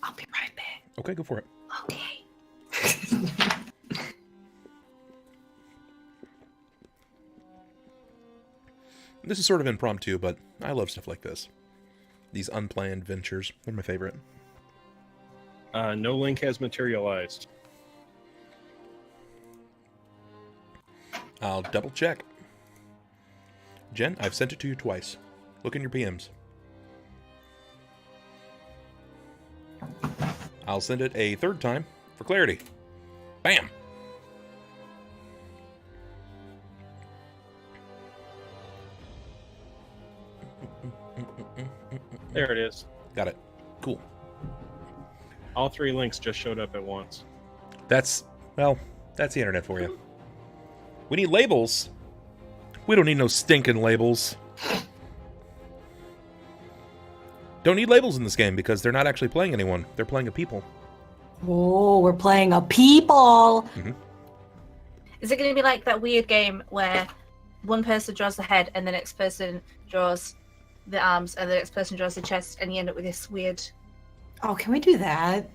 I'll be right back. Okay, go for it. Okay. This is sort of impromptu, but I love stuff like this. These unplanned ventures. They're my favorite. No link has materialized. I'll double check. Jen, I've sent it to you twice. Look in your PMs. I'll send it a third time for clarity. Bam! There it is. Got it. Cool. All 3 links just showed up at once. That's the internet for you. We need labels. We don't need no stinking labels. Don't need labels in this game because they're not actually playing anyone. They're playing a people. Oh, we're playing a people. Mm-hmm. Is it going to be like that weird game where one person draws the head and the next person draws the arms and the next person draws the chest and you end up with this weird... Oh, can we do that?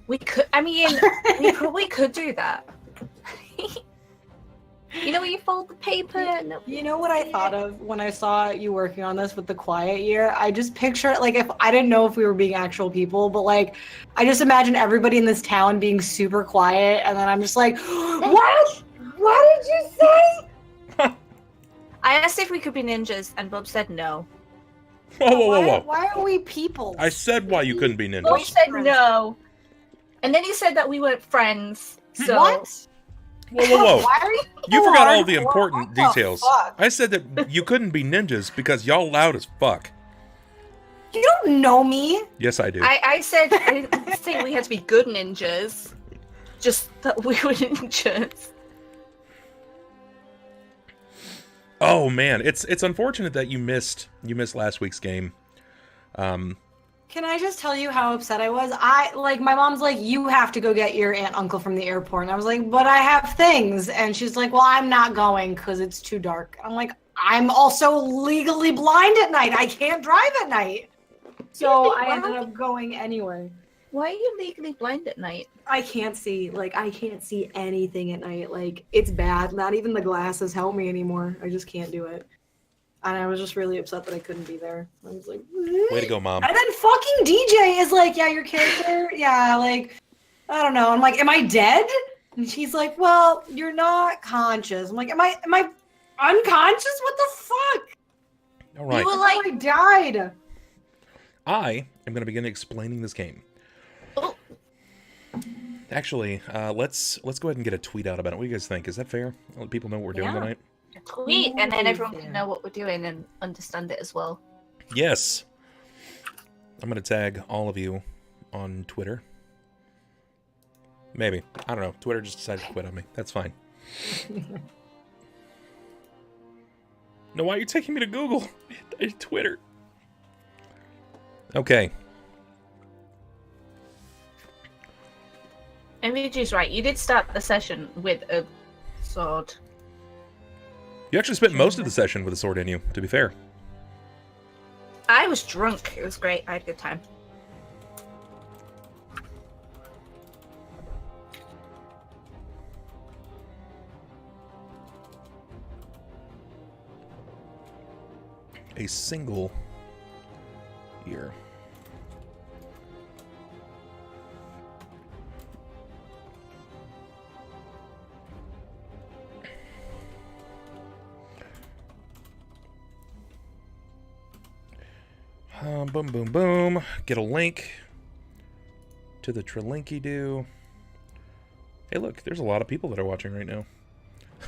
We could, I mean, we probably could do that. You know, where you fold the paper and... You know what I thought of when I saw you working on this with the quiet year? I just picture it, like, if I didn't know if we were being actual people, but, like, I just imagine everybody in this town being super quiet, and then I'm just like, what? What did you say? I asked if we could be ninjas, and Bob said no. Whoa. Why are we people? I said why you couldn't be Bob ninjas. said no. And then he said that we weren't friends, so... What? Whoa. Why are You forgot all the hardcore? important What the details. fuck? I said that you couldn't be ninjas because y'all loud as fuck. You don't know me. Yes, I do. I said I didn't say we had to be good ninjas, just that we were ninjas. Oh man, it's unfortunate that you missed last week's game. Can I just tell you how upset I was? My mom's like, you have to go get your aunt uncle from the airport. And I was like, but I have things. And she's like, well, I'm not going because it's too dark. I'm like, I'm also legally blind at night. I can't drive at night. So I ended up going anyway. Why are you legally blind at night? I can't see. Like, I can't see anything at night. Like, it's bad. Not even the glasses help me anymore. I just can't do it. And I was just really upset that I couldn't be there. I was like, Way to go, Mom. And then fucking DJ is like, yeah, your character, yeah, like, I don't know. I'm like, am I dead? And she's like, well, you're not conscious. I'm like, am I unconscious? What the fuck? All right. You were like, I died. I am going to begin explaining this game. oh, Actually, let's go ahead and get a tweet out about it. What do you guys think? Is that fair? Let people know what we're doing Yeah. tonight. tweet, and then everyone can know what we're doing and understand it as well. Yes. I'm going to tag all of you on Twitter. Maybe. I don't know. Twitter just decided to quit on me. That's fine. No, why are you taking me to Google? Twitter. Okay. MVG's right. You did start the session with a sword. You actually spent most of the session with a sword in you, to be fair. I was drunk. It was great. I had a good time. A single year. Boom, boom, boom. Get a link to the Trilinky-Doo. Hey, look, there's a lot of people that are watching right now.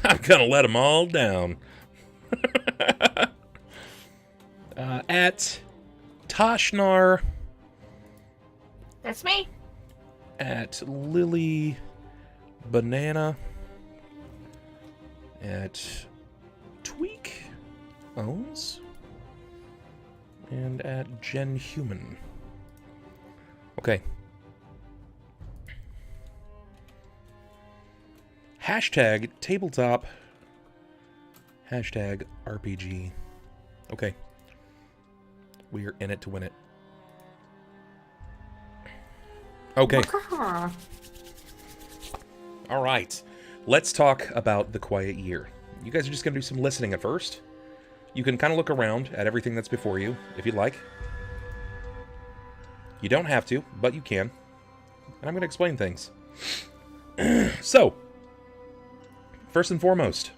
I'm gonna let them all down. At Tashnarr. That's me. At LillyVinnily. At TweekOwnz. And at Genhuman. Okay. Hashtag tabletop. Hashtag RPG. Okay. We are in it to win it. Okay. All right. Let's talk about the quiet year. You guys are just going to do some listening at first. You can kind of look around at everything that's before you, if you'd like. You don't have to, but you can. And I'm going to explain things. So, first and foremost,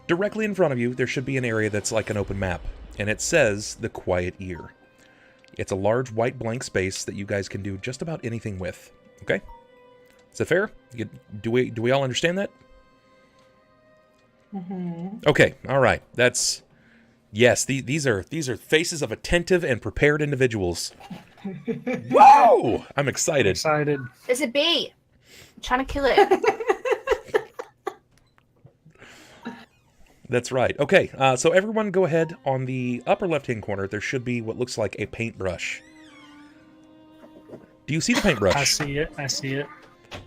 directly in front of you, there should be an area that's like an open map. And it says the quiet year. It's a large white blank space that you guys can do just about anything with. Okay? Is that fair? Do we all understand that? Mm-hmm. Okay, all right. That's yes. These are faces of attentive and prepared individuals. Whoa! I'm excited. Excited. There's a bee. I'm trying to kill it. That's right. Okay, so everyone go ahead. On the upper left-hand corner, there should be what looks like a paintbrush. Do you see the paintbrush? I see it. I see it.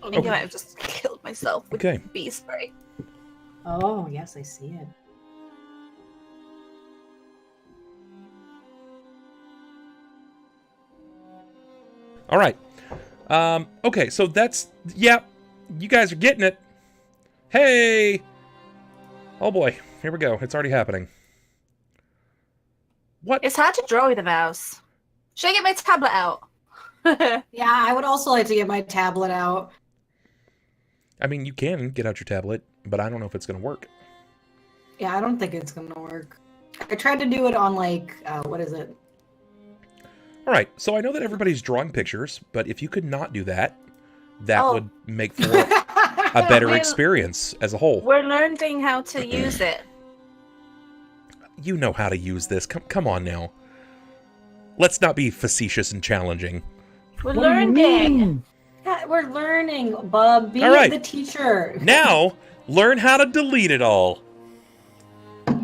I think I might have just killed myself with bee spray. Oh, yes, I see it. All right. Okay, so that's... Yeah, you guys are getting it. Hey! Oh boy, here we go. It's already happening. What? It's hard to draw with a mouse. Should I get my tablet out? Yeah, I would also like to get my tablet out. I mean, you can get out your tablet, but I don't know if it's going to work. Yeah, I don't think it's going to work. I tried to do it on, like, what is it? All right, so I know that everybody's drawing pictures, but if you could not do that, that would make for a better experience as a whole. We're learning how to use it. You know how to use this. Come on now. Let's not be facetious and challenging. We're learning. Yeah, we're learning, Bub. Be the teacher. Now, learn how to delete it all. All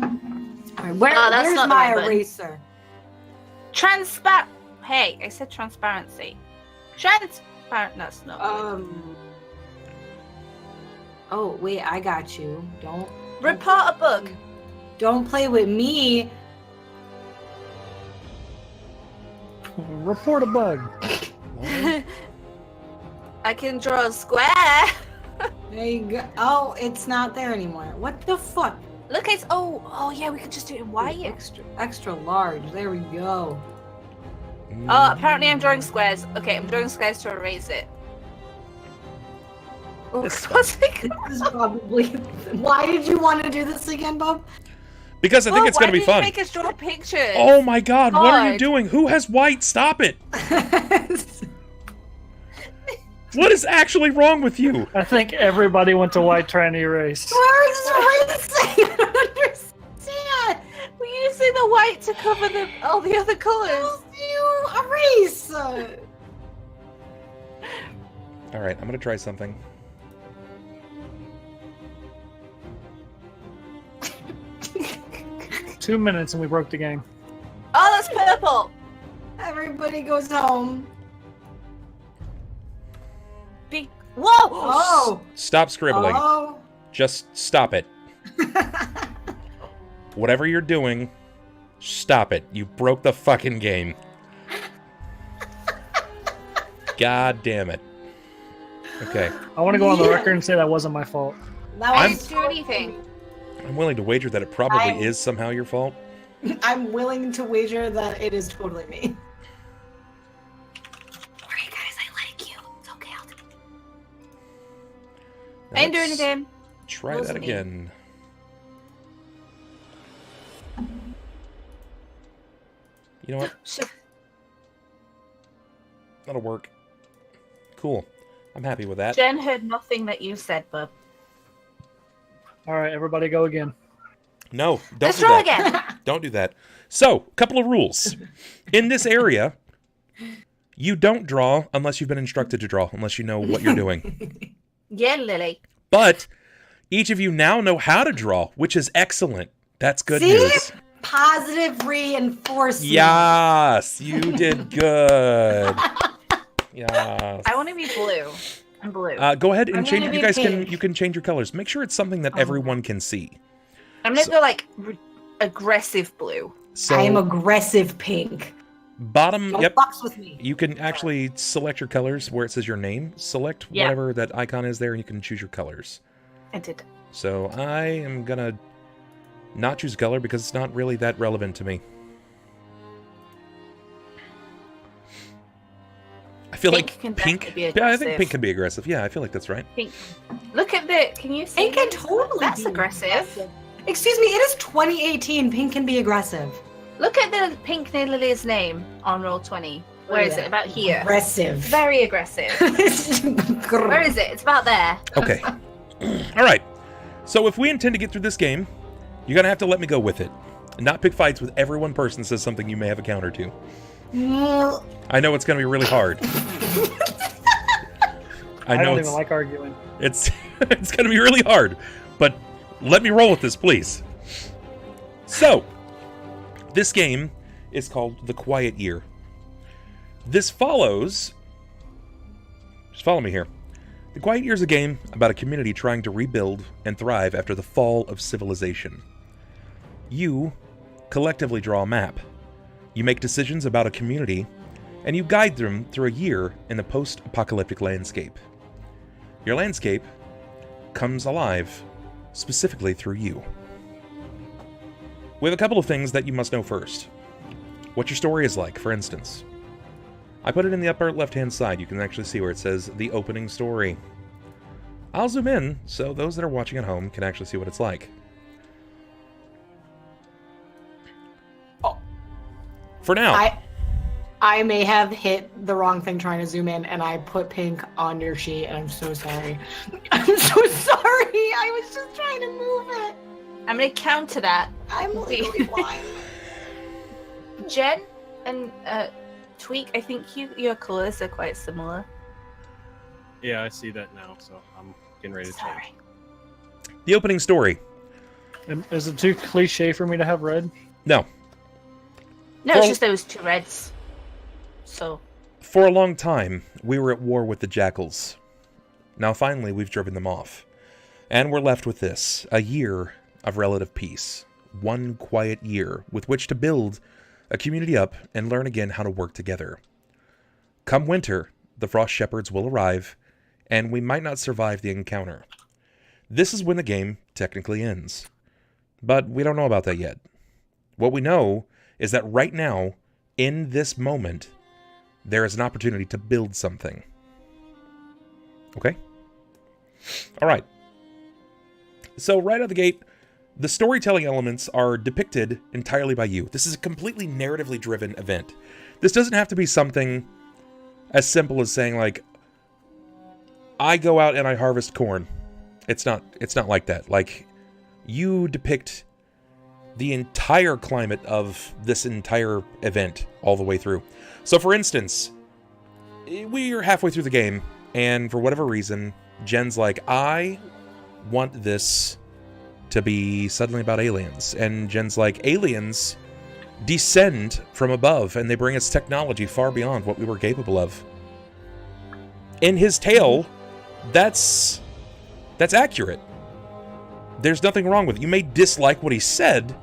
right, where's my eraser? Transparent. Hey, I said transparency. Transparent. That's not. Oh wait, I got you. Don't report a bug. Don't play with me. Report a bug. I can draw a square. There you go. Oh, it's not there anymore. What the fuck? Look, it's oh yeah, we could just do it in white. Extra large. There we go. Oh, apparently I'm drawing squares. Okay, I'm drawing squares to erase it. Oh, This is probably. Why did you want to do this again, Bob? Because I think it's going to be fun. Why did you make us draw pictures? Oh my God! What are you doing? Who has white? Stop it! What is actually wrong with you? I think everybody went to white trying to erase. Where is erasing? I don't understand. We're using the white to cover all the other colors. You erase. All right, I'm going to try something. Two minutes and we broke the game. Oh, that's purple. Everybody goes home. Whoa! Oh! Stop scribbling. Oh. Just stop it. Whatever you're doing, stop it. You broke the fucking game. God damn it. Okay. I want to go on the record and say that wasn't my fault. I didn't do anything. I'm willing to wager that it probably is somehow your fault. I'm willing to wager that it is totally me. Alright, guys, I like you. It's okay, I'll do it. Now I ain't doing anything. Try that again. You know what? That'll work. Cool. I'm happy with that. Jen heard nothing that you said, bub. All right, everybody go again. No, don't Let's do try that. again. Don't do that. So, a couple of rules. In this area, you don't draw unless you've been instructed to draw, unless you know what you're doing. Yeah, Lily. But each of you now know how to draw, which is excellent. That's good See? news. Positive reinforcement. Yes, you did good. Yes. I want to be blue. I'm blue. Go ahead and I'm change. gonna You be guys pink. you can change your colors. Make sure it's something that everyone can see. I'm gonna go like aggressive blue. So I am aggressive pink. Bottom, Don't yep. box with me. You can actually select your colors where it says your name. Select whatever that icon is there, and you can choose your colors. I did. So I am gonna not choose a color because it's not really that relevant to me. I feel like pink. Yeah, I think pink can be aggressive. Yeah, I feel like that's right. Pink. Look at the. Can you see? Pink can totally That's be aggressive. Excuse me, it is 2018. Pink can be aggressive. Look at the pink near Lily's name on Roll20. Where is it? About here. Aggressive. Very aggressive. Where is it? It's about there. Okay. All right. So if we intend to get through this game, you're gonna have to let me go with it, and not pick fights with every one person says something you may have a counter to. I know it's gonna be really hard. I don't even like arguing. It's gonna be really hard, but let me roll with this, please. So, this game is called The Quiet Year. This follows... Just follow me here. The Quiet Year is a game about a community trying to rebuild and thrive after the fall of civilization. You collectively draw a map. You make decisions about a community, and you guide them through a year in the post-apocalyptic landscape. Your landscape comes alive specifically through you. We have a couple of things that you must know first. What your story is like, for instance. I put it in the upper left-hand side. You can actually see where it says the opening story. I'll zoom in so those that are watching at home can actually see what it's like. Oh. For now. I may have hit the wrong thing trying to zoom in, and I put pink on your sheet, and I'm so sorry. I'm so sorry. I was just trying to move it. I'm going to counter that. I'm literally blind. Jen and Tweek, I think your colors are quite similar. Yeah, I see that now, so I'm getting ready to change. The opening story. Is it too cliche for me to have red? No. No, it's just those two reds. So. For a long time, we were at war with the jackals. Now finally, we've driven them off. And we're left with this, a year of relative peace. One quiet year with which to build a community up and learn again how to work together. Come winter, the Frost Shepherds will arrive, and we might not survive the encounter. This is when the game technically ends. But we don't know about that yet. What we know is that right now, in this moment, there is an opportunity to build something. Okay? Alright. So right out of the gate, the storytelling elements are depicted entirely by you. This is a completely narratively driven event. This doesn't have to be something as simple as saying, like, I go out and I harvest corn. It's not like that. Like, you depict the entire climate of this entire event all the way through. So, for instance, we are halfway through the game, and for whatever reason, Jen's like, I want this to be suddenly about aliens. And Jen's like, aliens descend from above, and they bring us technology far beyond what we were capable of. In his tale, that's accurate. There's nothing wrong with it. You may dislike what he said,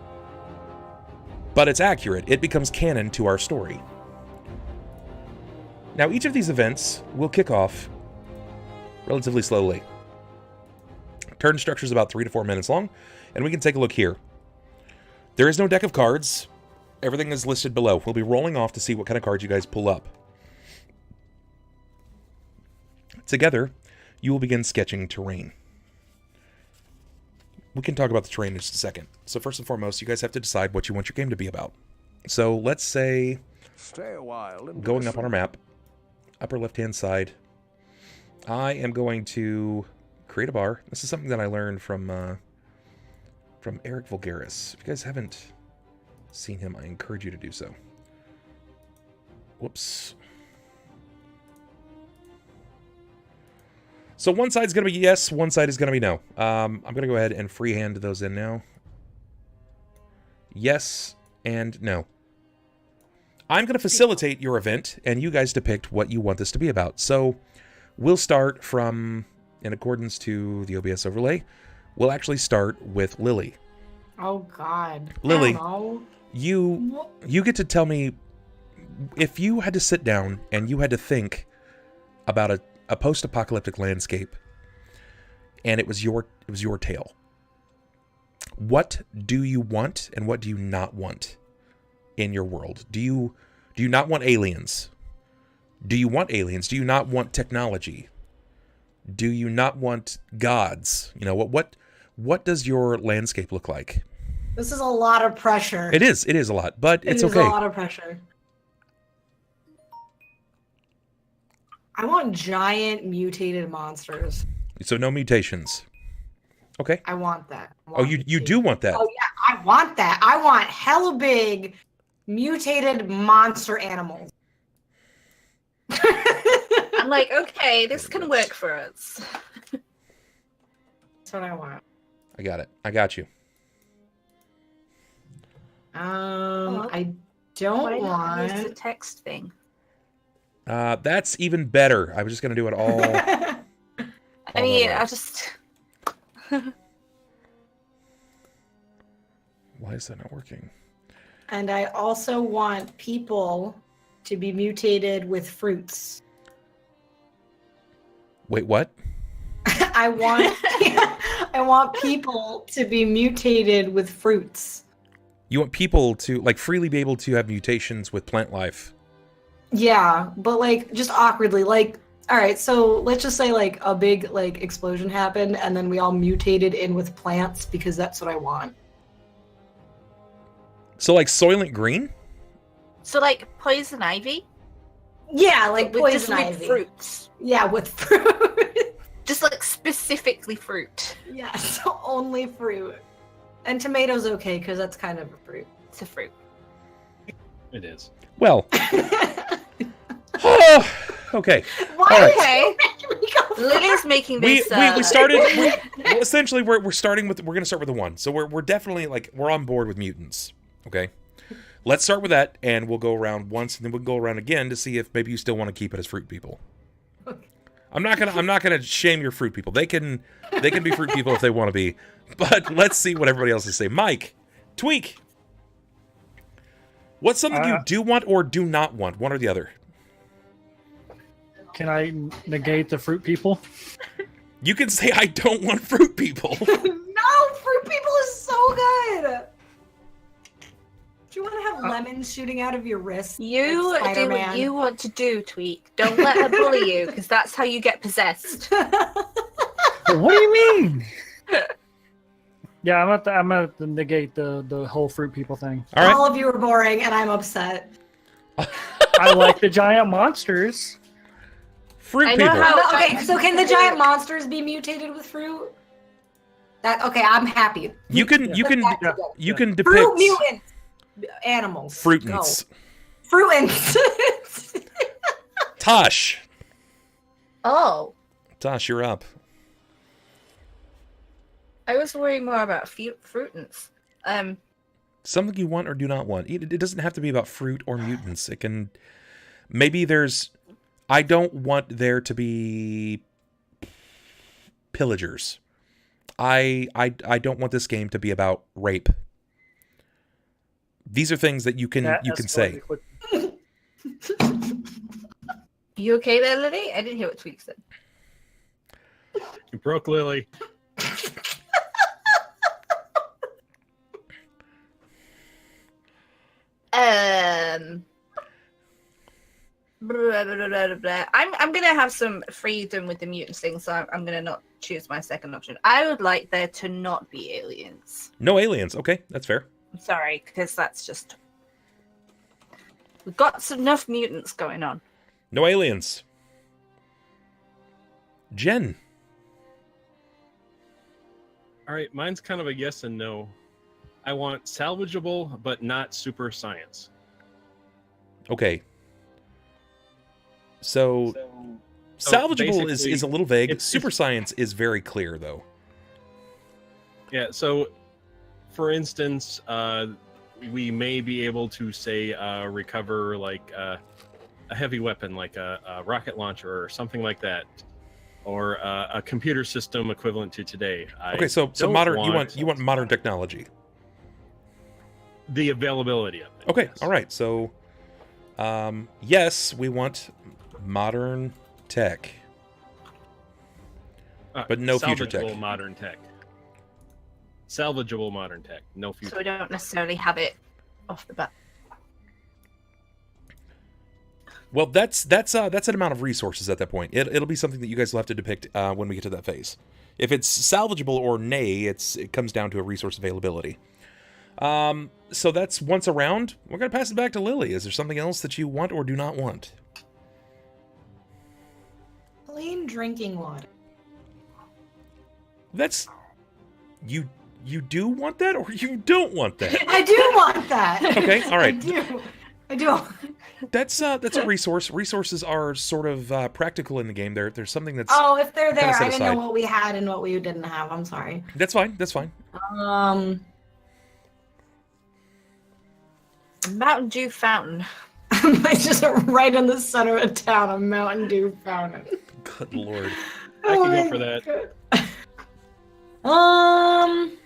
but it's accurate. It becomes canon to our story. Now, each of these events will kick off relatively slowly. Turn structure is about 3 to 4 minutes long, and we can take a look here. There is no deck of cards. Everything is listed below. We'll be rolling off to see what kind of cards you guys pull up. Together, you will begin sketching terrain. We can talk about the terrain in just a second. So first and foremost, you guys have to decide what you want your game to be about. So let's say, stay a while and going up on our map, upper left-hand side, I am going to create a bar. This is something that I learned from Eric Vulgaris. If you guys haven't seen him, I encourage you to do so. Whoops. So one side's going to be yes, one side is going to be no. I'm going to go ahead and freehand those in now. Yes and no. I'm going to facilitate your event, and you guys depict what you want this to be about. So we'll start from, in accordance to the OBS overlay, we'll actually start with Lily. Oh, God. Lily, I don't know. you get to tell me if you had to sit down and you had to think about a post-apocalyptic landscape, and it was your tale, what do you want and what do you not want in your world? Do you not want aliens? Do you want aliens? Do you not want technology? Do you not want gods? You know, what does your landscape look like? This is a lot of pressure. It is a lot, but it's okay. It is a lot of pressure. I want giant mutated monsters. So no mutations. Okay. I want that. You do want that? Oh yeah, I want that. I want hella big mutated monster animals. I'm like, okay, this can work for us. That's what I want. I got it. I got you. I don't want the text thing. That's even better. I was just gonna do it all. I mean, I just. Why is that not working? And I also want people to be mutated with fruits. Wait, what? I want people to be mutated with fruits. You want people to like freely be able to have mutations with plant life. Yeah, but like just awkwardly. Like, all right, so let's just say like a big like explosion happened, and then we all mutated in with plants because that's what I want. So like Soylent Green? So like poison ivy? Yeah, like poison with ivy. Fruits. Yeah, with fruit. Just like specifically fruit. Yeah, so only fruit. And tomatoes okay, because that's kind of a fruit. It's a fruit. It is. Well. Oh, okay. Why? Okay. Lily's making this. We started. Well, essentially, we're starting with. We're going to start with the one. So we're definitely like we're on board with mutants. Okay. Let's start with that, and we'll go around once, and then we'll go around again to see if maybe you still want to keep it as fruit people. Okay. I'm not gonna shame your fruit people. They can be fruit people if they want to be. But let's see what everybody else is saying. Mike, Tweek. What's something you do want or do not want? One or the other. Can I negate the fruit people? You can say I don't want fruit people. No, fruit people is so good. Do you want to have lemons shooting out of your wrist? You like do what you want to do, Tweek. Don't let her bully you, because that's how you get possessed. What do you mean? Yeah, I'm at the negate the whole fruit people thing. All right. All of you are boring, and I'm upset. I like the giant monsters. Fruit people. Okay, so can the giant monsters be mutated with fruit? Okay, I'm happy. You can depict fruit mutants. Animals. Fruitants. No. Fruitants. Tosh. Oh. Tosh, you're up. I was worrying more about fruitants. Something you want or do not want. It doesn't have to be about fruit or mutants. It can. Maybe there's. I don't want there to be pillagers. I don't want this game to be about rape. These are things that you can say. You okay there, Lily? I didn't hear what Tweek said. You broke Lily. Blah, blah, blah, blah, blah. I'm gonna have some freedom with the mutants thing, so I'm gonna not choose my second option. I would like there to not be aliens. No aliens. Okay, that's fair. I'm sorry, because that's just we've got enough mutants going on. No aliens. Jen. All right, mine's kind of a yes and no. I want salvageable, but not super science. Okay. So salvageable is a little vague. Super science is very clear, though. Yeah, so, for instance, we may be able to, say, recover, like, a heavy weapon, like a rocket launcher or something like that. Or a computer system equivalent to today. Okay, so modern. You want modern technology. The availability of it. Okay, yes. all right. So, Yes, we want modern tech. But no future tech. Salvageable modern tech. Salvageable modern tech. No future. So we don't necessarily have it off the bat. Well, that's an amount of resources at that point. It'll be something that you guys will have to depict when we get to that phase. If it's salvageable or nay, it comes down to a resource availability. So that's once around. We're gonna pass it back to Lily. Is there something else that you want or do not want? Clean drinking water. That's you do want that or you don't want that? I do want that. Okay, all right. I do. That's a resource. Resources are sort of practical in the game. There's something that's if they're there, set I didn't aside. know what we had and what we didn't have. I'm sorry. That's fine. That's fine. Mountain Dew fountain. It's just right in the center of town, a Mountain Dew fountain. Good lord. I can go for that.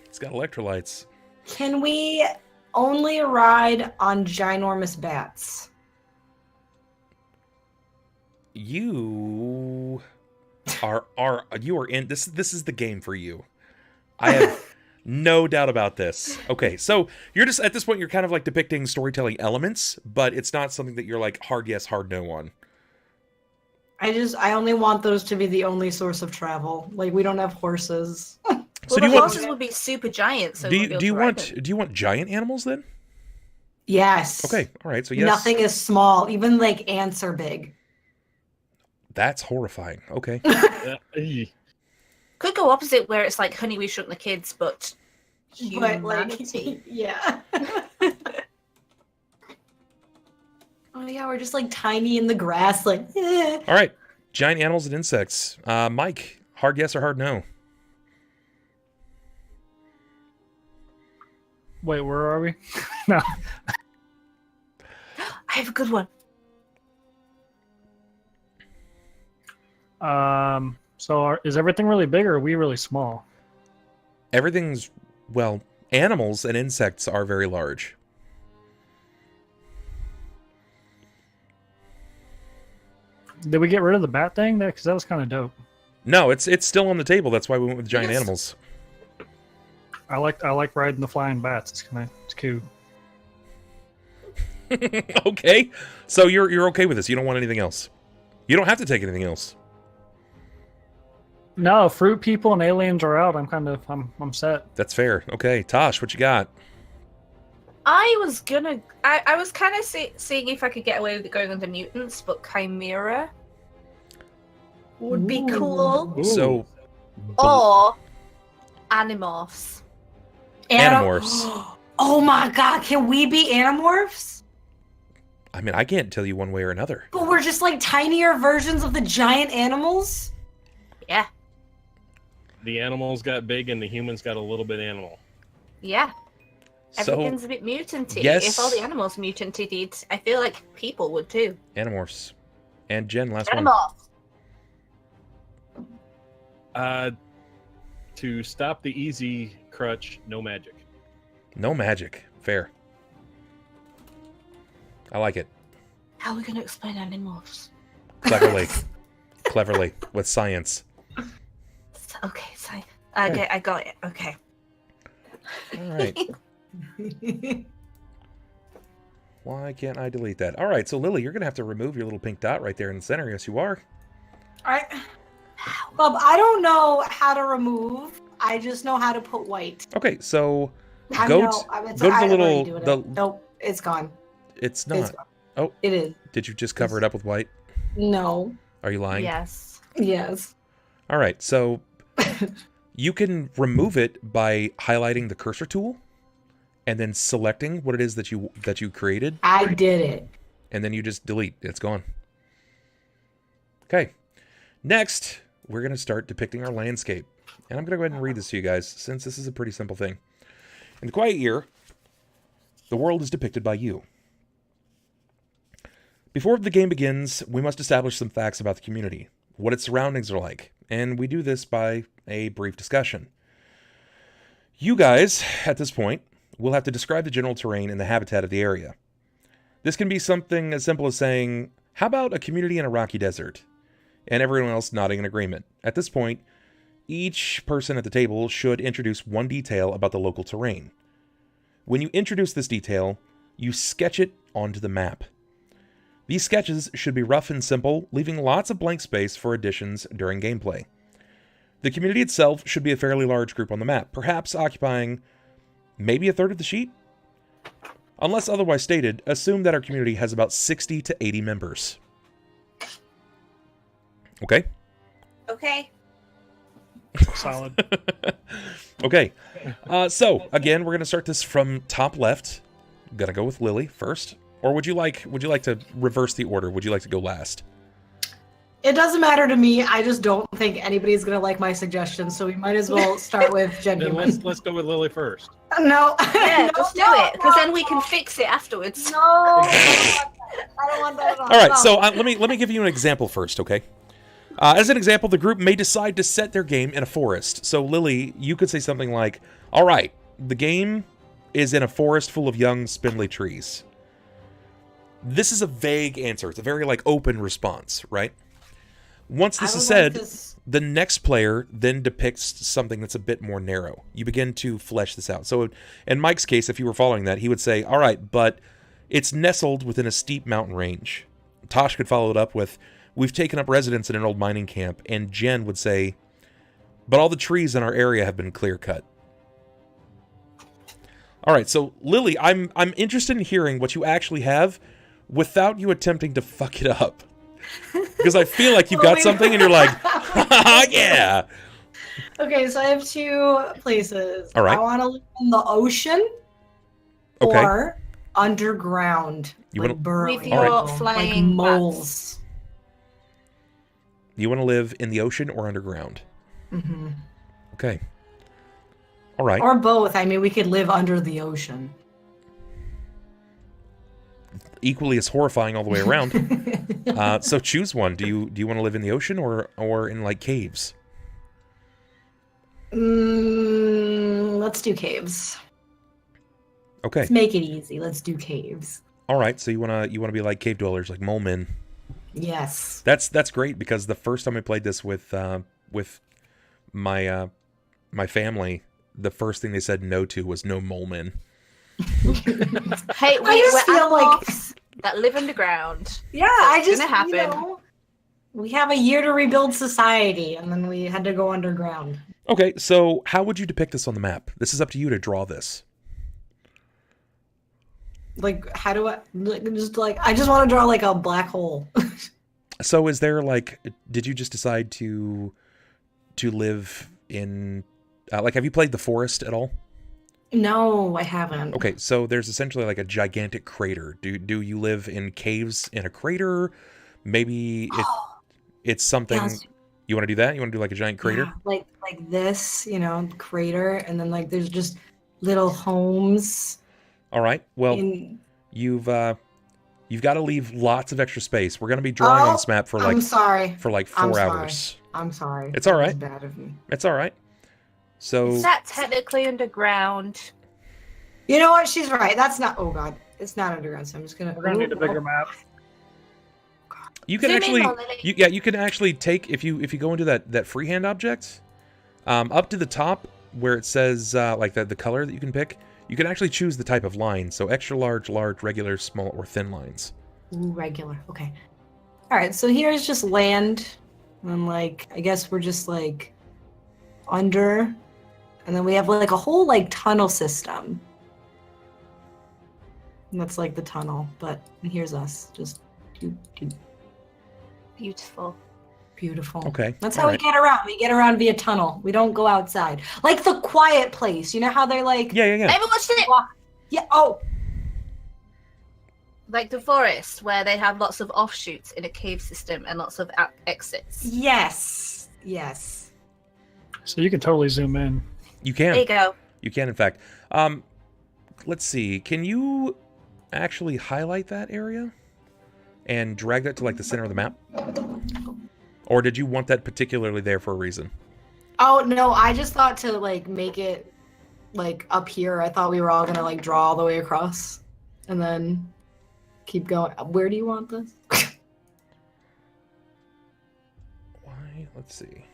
It's got electrolytes. Can we only ride on ginormous bats? You are in this is the game for you. I have no doubt about this. Okay, so you're just at this point you're kind of like depicting storytelling elements, but it's not something that you're like hard yes, hard no on. I only want those to be the only source of travel. Like, we don't have horses. So Well, do the you want horses would be super giant. So do we you, wouldn't do be you able to ride want them. do you want giant animals then? Yes. Okay, all right. So yes. Nothing is small. Even like ants are big. That's horrifying. Okay. Could go opposite where it's like Honey, We Shrunk the Kids, but But like, humanity. yeah. Oh yeah, we're just like tiny in the grass, like. Eh. All right. Giant animals and insects. Mike, hard yes or hard no? Wait, where are we? No. I have a good one. Is everything really big or are we really small? Everything's well, animals and insects are very large. Did we get rid of the bat thing there? Because that was kind of dope. No, it's still on the table. That's why we went with giant Yes. animals. I like riding the flying bats. It's cool. Okay. So you're okay with this. You don't want anything else. You don't have to take anything else. No, fruit people and aliens are out. I'm set. That's fair. Okay. Tosh, what you got? I was kind of seeing if I could get away with it going under mutants, but Chimera would be cool. Ooh. So Or Animorphs. Animorphs. Oh my god, can we be Animorphs? I mean, I can't tell you one way or another. But we're just like tinier versions of the giant animals? Yeah, The animals got big and the humans got a little bit animal. yeah. So Everything's a bit mutanty. yes. If all the animals mutated, I feel like people would too. Animorphs. And Jen, last one. Animorphs. To stop the easy crutch, no magic. No magic. Fair. I like it. How are we going to explain Animorphs? Cleverly. Cleverly. With science. Okay, so I got it. Okay. All right. Why can't I delete that? All right, so Lily, you're going to have to remove your little pink dot right there in the center. Yes, you are. Alright. Bob, I don't know how to remove. I just know how to put white. Okay, so I go know. to I'm the already little... doing the. it. Nope, it's gone. It's It's not. gone. Oh. It is. Did you just cover it up with white? No. Are you lying? Yes. Yes. All right, so you can remove it by highlighting the cursor tool and then selecting what it is that you created, I did it. and then you just delete. It's gone. Okay. Next, we're going to start depicting our landscape. And I'm going to go ahead and read this to you guys, since this is a pretty simple thing. In the quiet year, the world is depicted by you. Before the game begins, we must establish some facts about the community, what its surroundings are like, and we do this by a brief discussion. You guys, at this point, will have to describe the general terrain and the habitat of the area. This can be something as simple as saying, how about a community in a rocky desert? And everyone else nodding in agreement. At this point, each person at the table should introduce one detail about the local terrain. When you introduce this detail, you sketch it onto the map. These sketches should be rough and simple, leaving lots of blank space for additions during gameplay. The community itself should be a fairly large group on the map, perhaps occupying maybe a third of the sheet? Unless otherwise stated, assume that our community has about 60 to 80 members. Okay? Okay. Solid. Okay. So, again, we're going to start this from top left. I'm going to go with Lily first. Or would you like to reverse the order? Would you like to go last? It doesn't matter to me. I just don't think anybody's gonna like my suggestion, so we might as well start with Genhuman. Then let's go with Lily first. No. Yeah, No, just do no, it, because then no, we can no. fix it afterwards. No, I don't want that at all. All right, No. so let me give you an example first, okay? As an example, the group may decide to set their game in a forest. So, Lily, you could say something like, all right, the game is in a forest full of young, spindly trees. This is a vague answer. It's a very, open response, right? Once this is said, the next player then depicts something that's a bit more narrow. You begin to flesh this out. So, in Mike's case, if you were following that, he would say, all right, but it's nestled within a steep mountain range. Tosh could follow it up with, we've taken up residence in an old mining camp, and Jen would say, but all the trees in our area have been clear-cut. All right, so Lily, I'm interested in hearing what you actually have without you attempting to fuck it up. Because I feel like you've got something and you're like, yeah. Okay, so I have two places. All right. I want to live in the ocean or underground. You like wanna- burrowing. With your All right. flying like moles. You want to live in the ocean or underground? Mm-hmm. Okay. All right. Or both. I mean, we could live under the ocean. Equally as horrifying all the way around. So choose one. Do you want to live in the ocean or in caves? Let's do caves. Okay. Let's make it easy. Let's do caves. All right. So you wanna be like cave dwellers, like mole men. Yes. That's great because the first time I played this with my my family, the first thing they said no to was no mole men. Hey, I just we're feel like animals that live underground. yeah, That's I just gonna happen. You know, we have a year to rebuild society, and then we had to go underground. Okay, so how would you depict this on the map? This is up to you to draw this. How do I I just want to draw a black hole. So is there did you just decide to live in have you played The Forest at all? No, I haven't. Okay, so there's essentially a gigantic crater. Do you live in caves in a crater? Maybe it's something you want to do that? You want to do a giant crater? Yeah, like this, crater, and then there's just little homes. All right. Well, you've got to leave lots of extra space. We're going to be drawing on this map for I'm sorry. for 4 I'm sorry. hours. I'm sorry. It's all right. That was bad of me. It's all right. So Is that technically underground? You know what? She's right. That's not. Oh God, it's not underground. So I'm just gonna. We're gonna need a bigger map. you can Zoom in, actually Lily. you can actually take if you go into that freehand object up to the top where it says the color that you can pick. You can actually choose the type of line. So extra large, regular, small, or thin lines. Ooh, regular. Okay. All right. So here's just land, and I guess we're just under, and then we have a whole tunnel system. And that's the tunnel, but here's us. Just Beautiful. beautiful. Okay. That's all how right. we get around. We get around via tunnel. We don't go outside. Like the Quiet Place. You know how they're Yeah. I haven't watched it. Yeah. Oh. Like the forest, where they have lots of offshoots in a cave system and lots of exits. Yes. Yes. So you can totally zoom in. You There you can. go. You can, in fact. Let's see. Can you actually highlight that area and drag that to the center of the map? Or did you want that particularly there for a reason? Oh no, I just thought to make it up here. I thought we were all gonna draw all the way across, and then keep going. Where do you want this? Why? Let's see.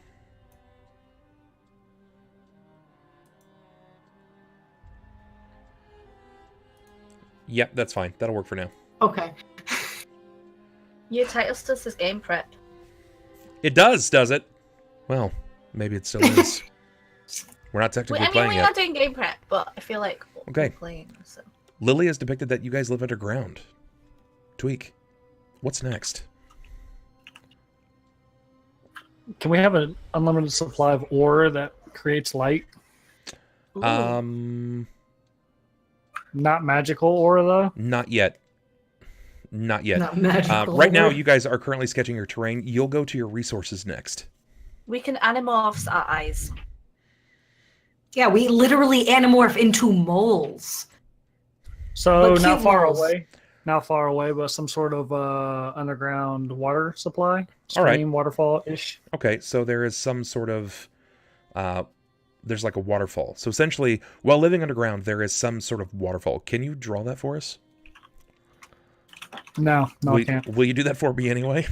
Yep, that's fine. That'll work for now. Okay. Your title still says game prep. It does it? Well, maybe it still is. We're not technically playing we're yet. not doing game prep, but I feel like Okay. we're playing. So. Lily has depicted that you guys live underground. Tweek, what's next? Can we have an unlimited supply of ore that creates light? Ooh. Not magical ore, though? Not yet. Not yet. Not magical. Right now, you guys are currently sketching your terrain. You'll go to your resources next. We can animorphs our eyes. Yeah, we literally anamorph into moles. So But not cute far moles. away. Not far away, but some sort of underground water supply. All right. Stream, waterfall-ish. Okay, so there is some sort of... there's like a waterfall. So essentially, while living underground, there is some sort of waterfall. Can you draw that for us? No, I can't. Will you do that for me anyway?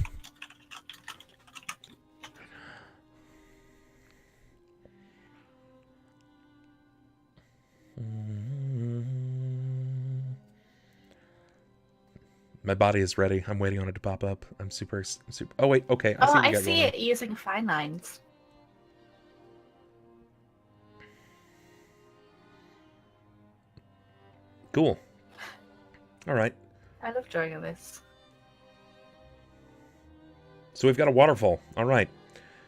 My body is ready. I'm waiting on it to pop up. I'm super. Oh wait, okay. I see what you I got see going on. it using fine lines. Cool. All right. I love drawing this. So we've got a waterfall. All right.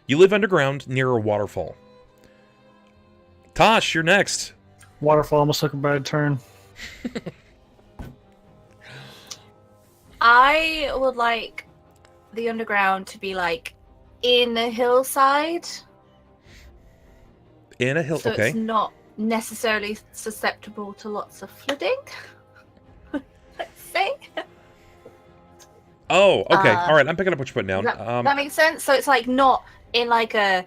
You live underground near a waterfall. Tosh, you're next. Waterfall almost took a bad turn. I would like the underground to be like in a hillside. In a hill. So Okay. it's not necessarily susceptible to lots of flooding. Let's say. Oh, okay. All right. I'm picking up what you're putting down. That makes sense. So it's like not in like a,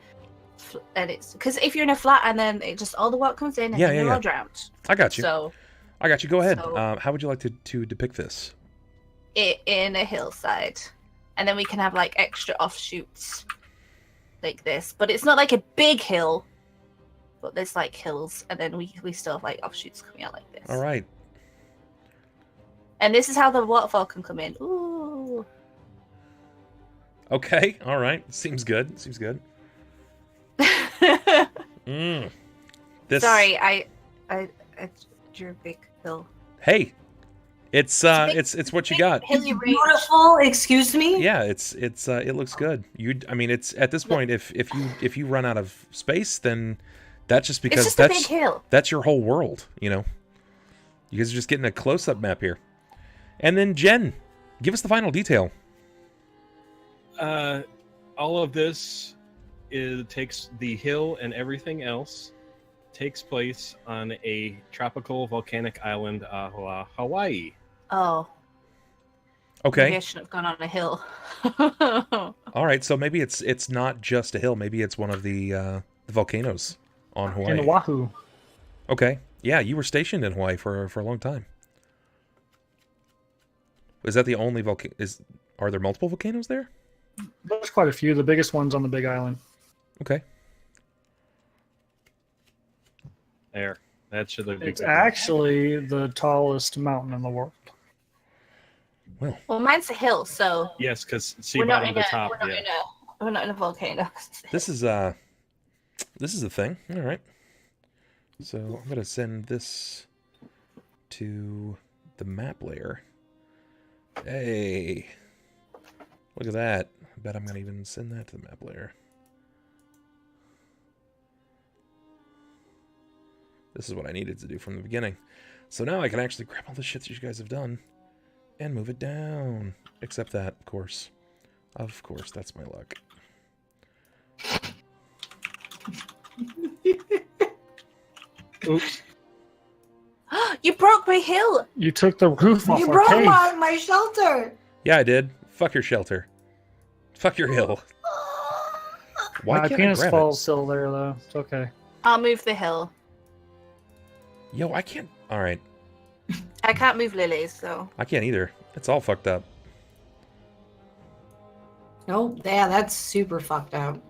and it's because if you're in a flat and then it just all the water comes in and then you're all drowned. I got you. So I got you. Go ahead. So- How would you like to depict this? in a hillside, and then we can have like extra offshoots like this, but it's not like a big hill, but there's like hills, and then we still have like offshoots coming out like this. All right. And this is how the waterfall can come in. Ooh. Okay. All right. Seems good. Seems good. This. Sorry, I drew a big hill. Hey, it's what you got. Hilly range. Beautiful. Excuse me. Yeah, it looks good. I mean, it's at this point, if you run out of space, then that's just because It's just a big hill. that's your whole world. You know, you guys are just getting a close-up map here. And then Jen, give us the final detail. All of this takes the hill and everything else takes place on a tropical volcanic island, Hawaii. Oh. Maybe Okay. I shouldn't have gone on a hill. All right. So maybe it's not just a hill. Maybe it's one of the volcanoes on Hawaii. In Oahu. Okay. Yeah, you were stationed in Hawaii for a long time. Is that the only volcano? Are there multiple volcanoes there? There's quite a few. The biggest one's on the Big Island. Okay. There. That should have been It's actually the tallest mountain in the world. Well, mine's a hill, so Yes, because see we're not bottom in the a top. we're not in a volcano. This is the thing. All right. So I'm gonna send this to the map layer. Hey, look at that. I bet I'm gonna even send that to the map layer. This is what I needed to do from the beginning. So now I can actually grab all the shit that you guys have done and move it down. Except that, of course. Of course, that's my luck. Oops. You broke my hill. You took the roof off You our broke cave. my shelter. Yeah, I did. Fuck your shelter. Fuck your hill. Why My can't penis I grab falls still there, though. It's okay. I'll move the hill. it? Yo, I can't. All right. I can't move Lily's, so I can't either. It's all fucked up. Oh, yeah, that's super fucked up.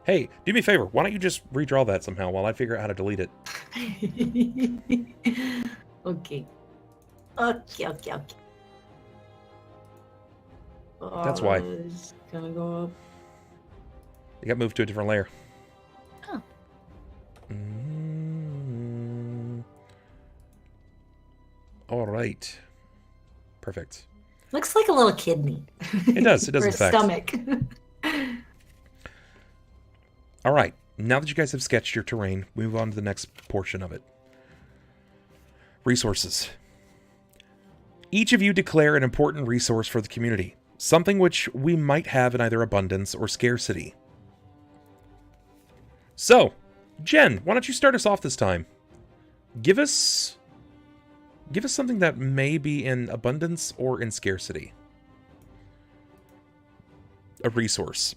Hey, do me a favor. Why don't you just redraw that somehow while I figure out how to delete it? Okay. Okay. That's why. It's gonna go up. It got moved to a different layer. Oh. All right. Perfect. Looks like a little kidney. It does. It does, or in a fact. stomach. All right. Now that you guys have sketched your terrain, we move on to the next portion of it. Resources. Each of you declare an important resource for the community. Something which we might have in either abundance or scarcity. So, Jen, why don't you start us off this time? Give us something that may be in abundance or in scarcity. A resource.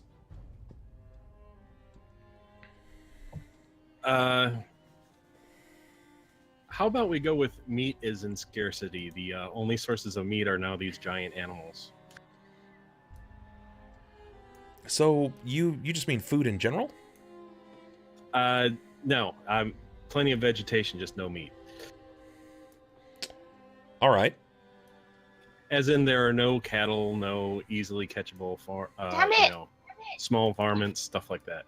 How about we go with meat is in scarcity? The only sources of meat are now these giant animals. So you just mean food in general? No. Plenty of vegetation, just no meat. All right. As in, there are no cattle, no easily catchable small varmints, stuff like that.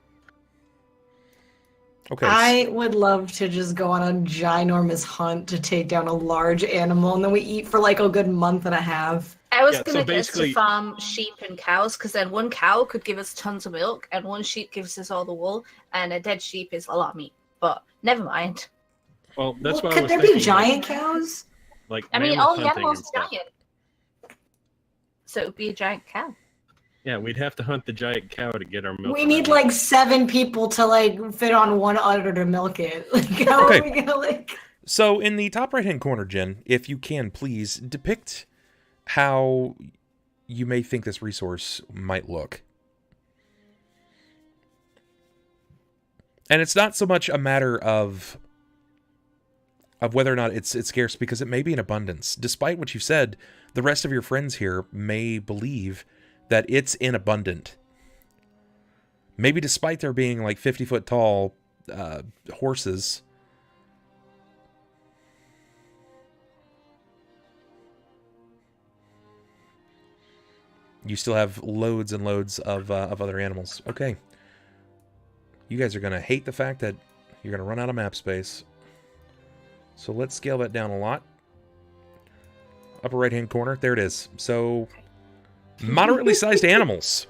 Okay. I would love to just go on a ginormous hunt to take down a large animal, and then we eat for like a good month and a half. I was Yeah, going so to get us to basically- farm sheep and cows, because then one cow could give us tons of milk, and one sheep gives us all the wool, and a dead sheep is a lot of meat. But never mind. Well, that's Well, what I could was there thinking. be giant cows? Like I mean, mammoth all the hunting animals and are stuff. giant. So it would be a giant cow. Yeah, we'd have to hunt the giant cow to get our milk. We need like 7 people to like fit on one udder to milk it. Like, how Okay. are we gonna like? So in the top right-hand corner, Jen, if you can, please depict how you may think this resource might look. And it's not so much a matter of whether or not it's scarce, because it may be in abundance. Despite what you said, the rest of your friends here may believe that it's inabundant. Maybe despite there being like 50-foot tall horses. You still have loads and loads of other animals. Okay. You guys are going to hate the fact that you're going to run out of map space. So let's scale that down a lot. Upper right-hand corner. There it is. So, moderately sized animals.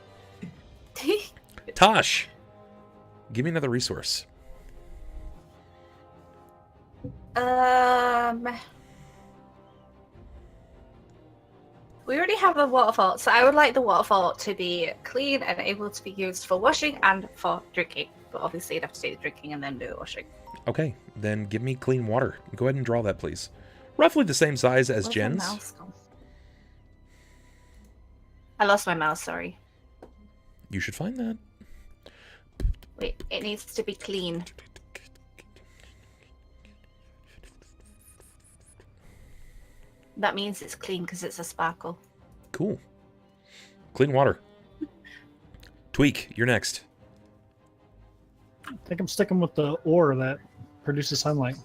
Tosh, give me another resource. We already have a waterfall, so I would like the waterfall to be clean and able to be used for washing and for drinking. But obviously, you'd have to do the drinking and then do the washing. Okay, then give me clean water. Go ahead and draw that, please. Roughly the same size as Where's my Jen's. mouse gone? I lost my mouse, sorry. You should find that. Wait, it needs to be clean. That means it's clean because it's a sparkle. Cool. Clean water. Tweak, you're next. I think I'm sticking with the ore that produces sunlight.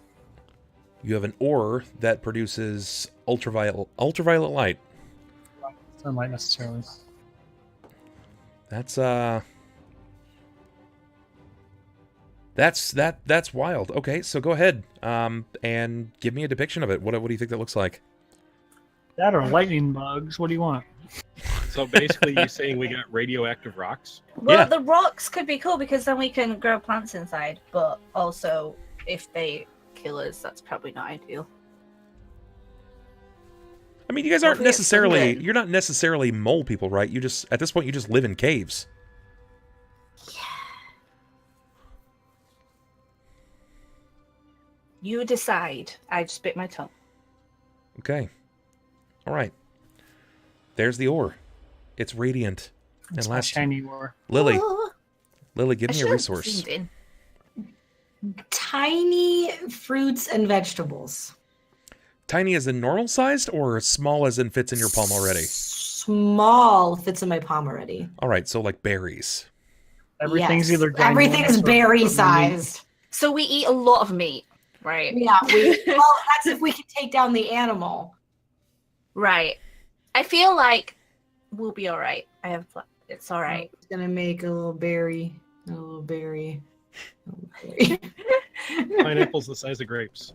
You have an ore that produces ultraviolet light. Sunlight necessarily. That's wild. Okay, so go ahead and give me a depiction of it. What do you think that looks like? That or lightning bugs. What do you want? So basically, you're saying we got radioactive rocks? Well, Yeah. the rocks could be cool because then we can grow plants inside, but also if they kill us, that's probably not ideal. I mean, you guys Well, aren't if we get necessarily, sunlight. you're not necessarily mole people, right? You just, at this point, you just live in caves. You decide. I just bit my tongue. Okay. All right. There's the ore. It's radiant. It's And my last, shiny ore. Lily, Oh, give I me should a have resource. zoomed in. Tiny fruits and vegetables. Tiny as in normal sized or small as in fits in your palm already? Small, fits in my palm already. All right, so like berries. Everything's Yes. either ginormous everything's or berry meat. sized. So we eat a lot of meat, right? Yeah, well, that's if we can take down the animal. Right. I feel like we'll be all right. It's all right. I'm gonna make a little berry. Pineapples the size of grapes.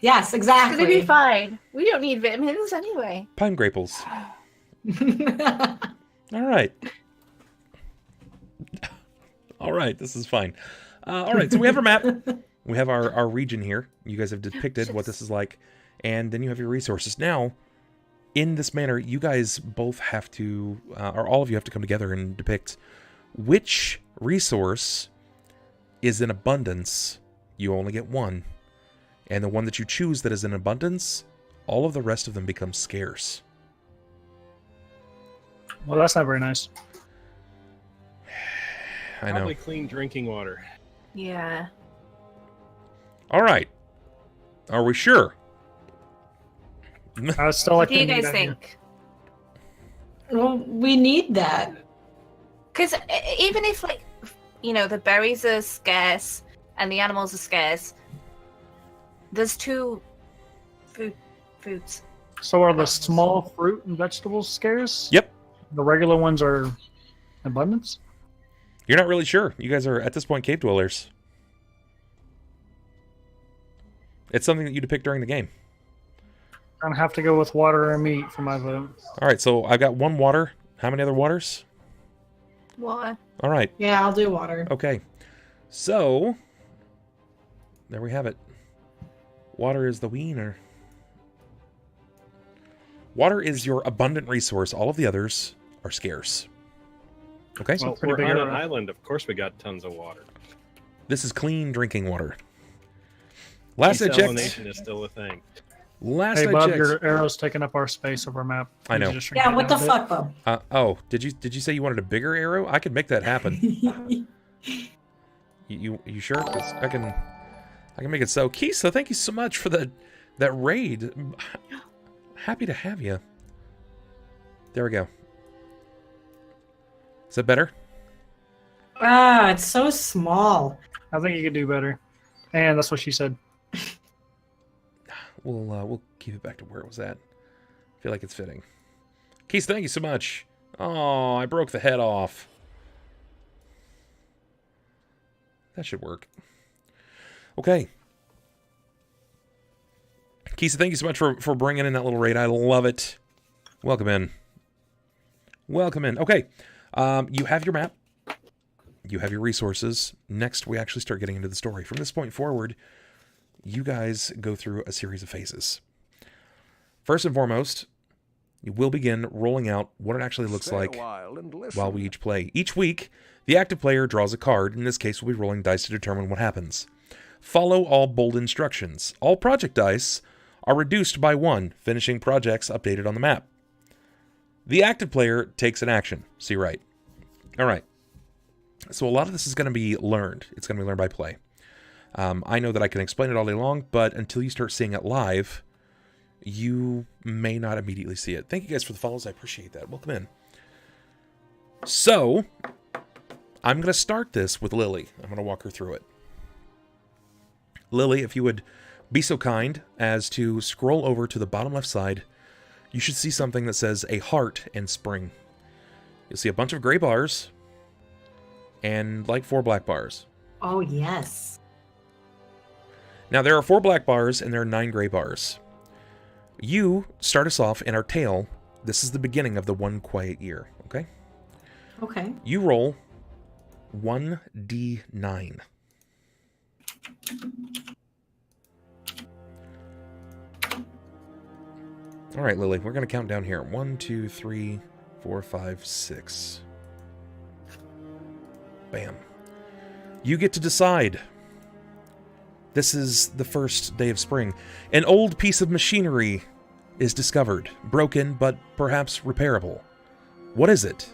Yes, It'll be exactly. fine. We don't need vitamins anyway. Pine graples. All right. All right, this is fine. All right, so we have our map. We have our region here. You guys have depicted what this is like. And then you have your resources. Now, in this manner, you guys both have to, or all of you have to come together and depict which resource is in abundance. You only get one. And the one that you choose that is in abundance, all of the rest of them become scarce. Well, that's not very nice. I know. Probably clean drinking water. Yeah. All right. Are we sure? I would still like What do you the meat guys idea. think? Well, we need that. Because even if, like, the berries are scarce and the animals are scarce, there's two foods. So are the small fruit and vegetables scarce? Yep. The regular ones are abundance? You're not really sure. You guys are, at this point, cave dwellers. It's something that you depict during the game. I'm gonna have to go with water or meat for my vote. All right, so I've got one water. How many other waters? Water. All right. Yeah, I'll do water. Okay. So, there we have it. Water is the wiener. Water is your abundant resource. All of the others are scarce. Okay? So Well, pretty we're big on an area. island. Of course, we got tons of water. This is clean drinking water. Last I checked. Desalination is still a thing. Last Hey, I Bob, checked. your arrow's taking up our space of our map. I know. You just shrink Yeah, it what the down a fuck, Bob? Oh, did you say you wanted a bigger arrow? I could make that happen. You sure? 'Cause I can make it so. Kisa, thank you so much for that raid. Happy to have you. There we go. Is that better? Ah, it's so small. bit. I think you could do better. And that's what she said. We'll keep it back to where it was at. I feel like it's fitting. Keith, thank you so much. Oh, I broke the head off. That should work. Okay. Keith, thank you so much for bringing in that little raid. I love it. Welcome in. Welcome in. Okay. You have your map. You have your resources. Next, we actually start getting into the story. From this point forward, you guys go through a series of phases. First and foremost, you will begin rolling out what it actually looks Stay a like while and listen. while we each play. Each week, the active player draws a card. In this case, we'll be rolling dice to determine what happens. Follow all bold instructions. All project dice are reduced by 1, finishing projects updated on the map. The active player takes an action. See right. All right. So a lot of this is going to be learned. It's going to be learned by play. I know that I can explain it all day long, but until you start seeing it live, you may not immediately see it. Thank you guys for the follows. I appreciate that. Welcome in. So, I'm going to start this with Lily. I'm going to walk her through it. Lily, if you would be so kind as to scroll over to the bottom left side, you should see something that says a heart and spring. You'll see a bunch of gray bars and like 4 black bars. Oh, yes. Now, there are 4 black bars and there are 9 gray bars. You start us off in our tale. This is the beginning of the One Quiet Year, okay? Okay. You roll 1d9. All right, Lily, we're going to count down here. 1, 2, 3, 4, 5, 6. Bam. You get to decide. This is the first day of spring. An old piece of machinery is discovered, broken but perhaps repairable. What is it?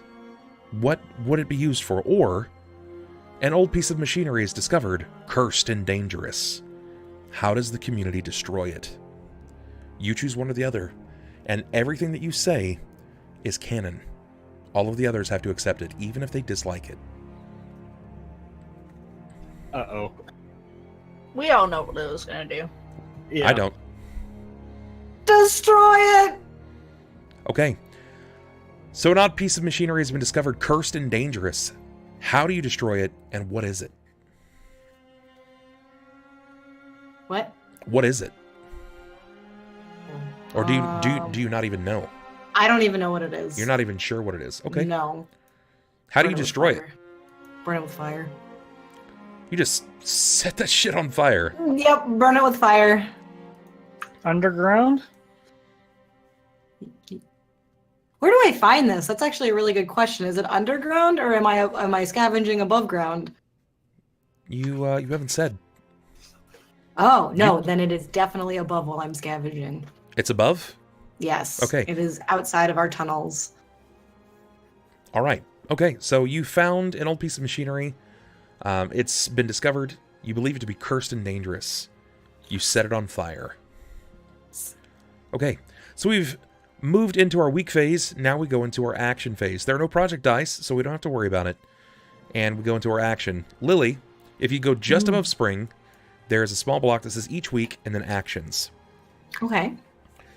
What would it be used for? Or, an old piece of machinery is discovered, cursed and dangerous. How does the community destroy it? You choose one or the other, and everything that you say is canon. All of the others have to accept it, even if they dislike it. Uh-oh. We all know what Lily's gonna do. Yeah. I don't. Destroy it! Okay. So an odd piece of machinery has been discovered, cursed and dangerous. How do you destroy it, and what is it? What? What is it? Or do you not even know? I don't even know what it is. You're not even sure what it is. Okay. No. How do you destroy it? Burn it with fire. You just set that shit on fire. Yep, burn it with fire. Underground? Where do I find this? That's actually a really good question. Is it underground or am I scavenging above ground? You haven't said. Oh, no, then it is definitely above while I'm scavenging. It's above? Yes. Okay. It is outside of our tunnels. All right. Okay, so you found an old piece of machinery. It's been discovered. You believe it to be cursed and dangerous. You set it on fire. Okay, so we've moved into our week phase. Now we go into our action phase. There are no project dice, so we don't have to worry about it. And we go into our action. Lily, if you go just above spring, there is a small block that says each week and then actions. Okay.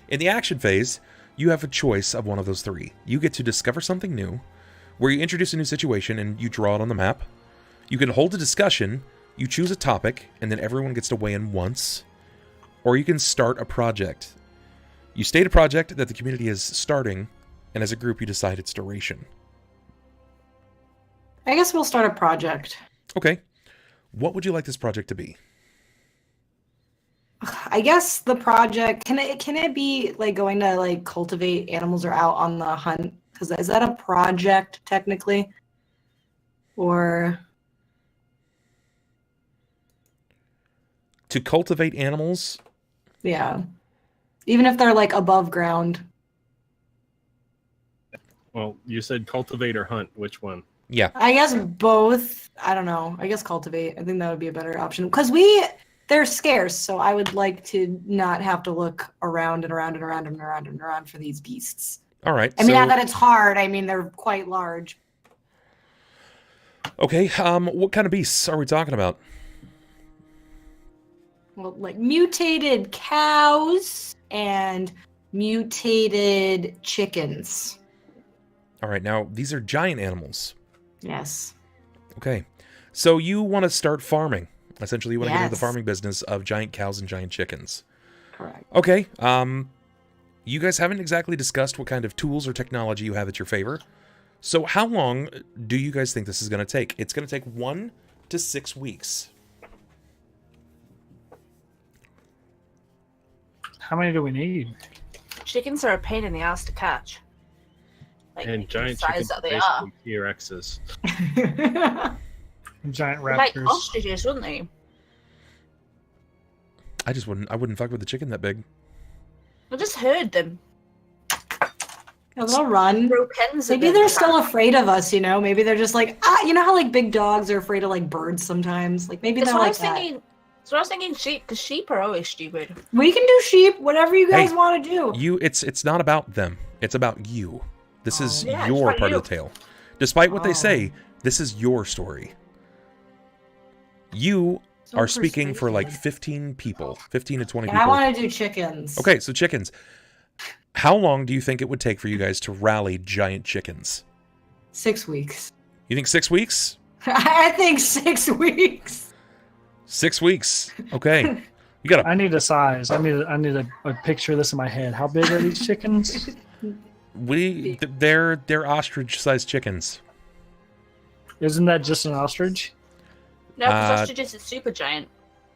In the action phase, you have a choice of one of those three. You get to discover something new, where you introduce a new situation and you draw it on the map. You can hold a discussion, you choose a topic, and then everyone gets to weigh in once. Or you can start a project. You state a project that the community is starting, and as a group you decide its duration. I guess we'll start a project. Okay. What would you like this project to be? I guess the project, can it be like going to like cultivate animals or out on the hunt? Because is that a project technically? Or To cultivate animals? yeah. Even if they're like above ground. Well, you said cultivate or hunt. Which one? Yeah. I guess both. I don't know. I guess cultivate. I think that would be a better option. Because they're scarce, so I would like to not have to look around and around and around and around and around for these beasts. All right. I mean, not that it's hard. I mean, they're quite large. Okay. What kind of beasts are we talking about? Well, like mutated cows and mutated chickens. All right. Now, these are giant animals. Yes. Okay. So you want to start farming. Essentially, you want to get into the Yes. farming business of giant cows and giant chickens. Correct. Okay. You guys haven't exactly discussed what kind of tools or technology you have at your favor. So how long do you guys think this is going to take? It's going to take 1 to 6 weeks. How many do we need? Chickens are a pain in the ass to catch. Like, And giant the size chickens that are they are. basically T-Rexes. Giant They're like raptors. ostriches, wouldn't they? I wouldn't fuck with a chicken that big. I just heard them. Yeah, they'll run. Throw pens at Maybe them. they're still afraid of us, you know? Maybe they're just like, you know how like big dogs are afraid of like birds sometimes? Like maybe That's they're what I like was that. thinking. So I was thinking sheep, because sheep are always stupid. We can do sheep, whatever you guys Hey, want to do. It's not about them. It's about you. This is Yeah, it's your about part you. of the tale. Despite what they Oh. say, this is your story. You So are speaking for like persuasive. 15 people, 15 to 20 And I people. want to do chickens. Okay, so chickens. How long do you think it would take for you guys to rally giant chickens? 6 weeks. You think 6 weeks? I think 6 weeks. 6 weeks. Okay. You got I need a size. I need a picture of this in my head. How big are these chickens? they're ostrich-sized chickens. Isn't that just an ostrich? No, because ostriches are super giant.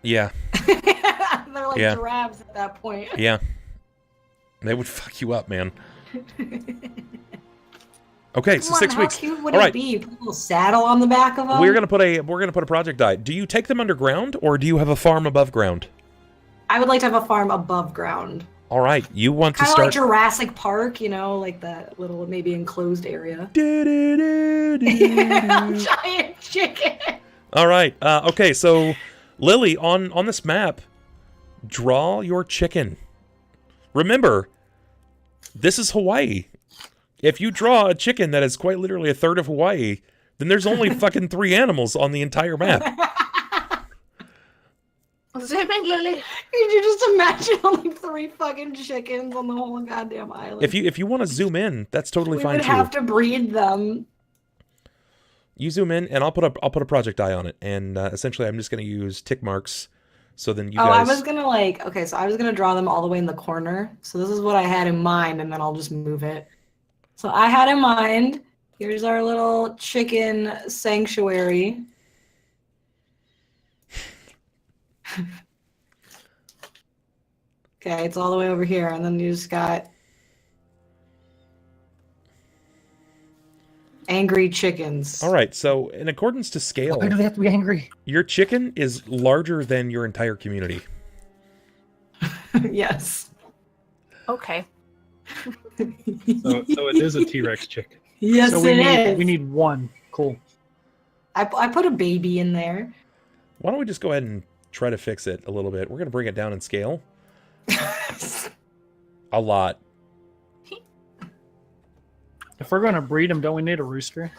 Yeah. They're like Yeah. giraffes at that point. Yeah. They would fuck you up, man. Okay, so Come on, 6 how weeks. cute would All it right. be? Put a little saddle on the back of them? We're gonna put a project die. Do you take them underground or do you have a farm above ground? I would like to have a farm above ground. All right, you want to Kind of like start. Jurassic Park, you know, like that little maybe enclosed area. Giant chicken. All right. Okay, so Lily, on this map, draw your chicken. Remember, this is Hawaii. If you draw a chicken that is quite literally a third of Hawaii, then there's only fucking 3 animals on the entire map. Zoom in, Lily. Could you just imagine only 3 fucking chickens on the whole goddamn island? If you want to zoom in, that's totally fine too. We would have to breed them. You zoom in, and I'll put a project eye on it, and essentially I'm just going to use tick marks. So then you guys. I was gonna I was gonna draw them all the way in the corner. So this is what I had in mind, and then I'll just move it. So I had in mind. Here's our little chicken sanctuary. Okay, it's all the way over here, and then you just got angry chickens. All right, so in accordance to scale, why do they have to be angry? Your chicken is larger than your entire community. Yes. Okay. So it is a T-Rex chicken. Yes, so we need 1. Cool. I put a baby in there. Why don't we just go ahead and try to fix it a little bit? We're going to bring it down in scale. A lot. If we're gonna breed them, don't we need a rooster?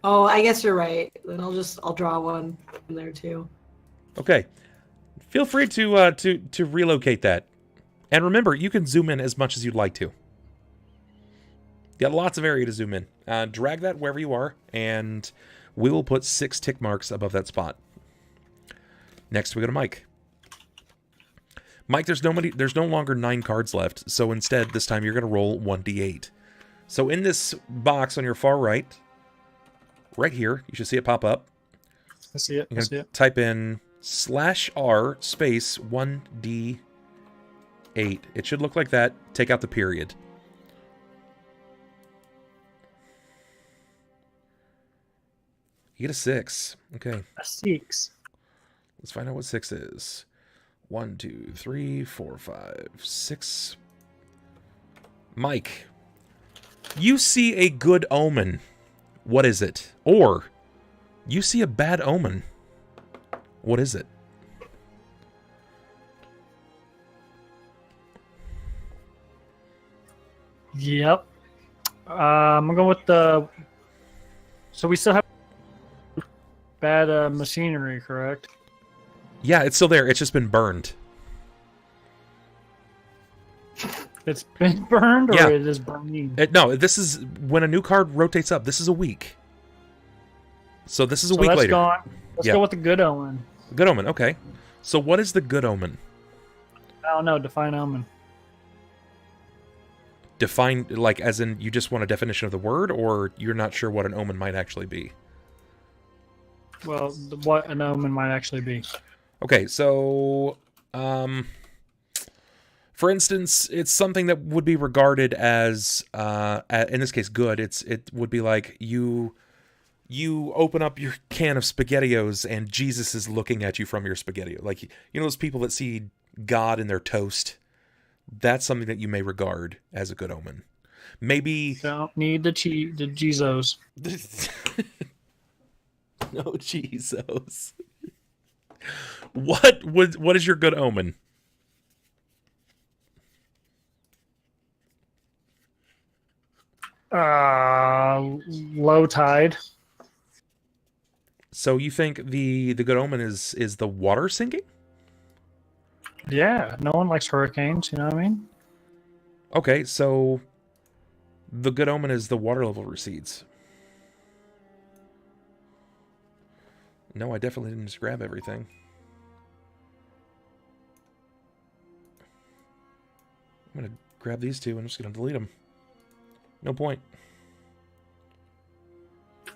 Oh, I guess you're right. Then I'll draw one in there too. Okay. Feel free to relocate that. And remember, you can zoom in as much as you'd like to. You got lots of area to zoom in. Drag that wherever you are, and we will put 6 tick marks above that spot. Next, we go to Mike. Mike, there's no longer 9 cards left, so instead, this time you're going to roll 1d8. So in this box on your far right here, you should see it pop up. I see it. You're going to type in /r space 1d8. It should look like that. Take out the period. You get a 6. Okay. A 6. Let's find out what 6 is. 1, 2, 3, 4, 5, 6. Mike, you see a good omen. What is it? Or you see a bad omen. What is it? Yep. I'm gonna go with the. So we still have bad machinery, correct? Yeah, it's still there. It's just been burned. It's been burned, or Yeah. it is burning? No, this is when a new card rotates up. This is a week. So this is a week that's later. Gone. Let's Yeah. go with the good omen. Good omen. Okay. So what is the good omen? I don't know. Define omen. Define, like, as in you just want a definition of the word, or you're not sure what an omen might actually be? Well, what an omen might actually be. Okay, so, for instance, it's something that would be regarded as, in this case, good. It would be like you open up your can of SpaghettiOs and Jesus is looking at you from your SpaghettiO. Like, you know those people that see God in their toast? That's something that you may regard as a good omen. Maybe... Don't need the Jesus. No Jesus. What is your good omen? Low tide. So you think the good omen is the water sinking? Yeah, no one likes hurricanes, you know what I mean? Okay, so the good omen is the water level recedes. No, I definitely didn't just grab everything. I'm going to grab these two and I'm just going to delete them. No point.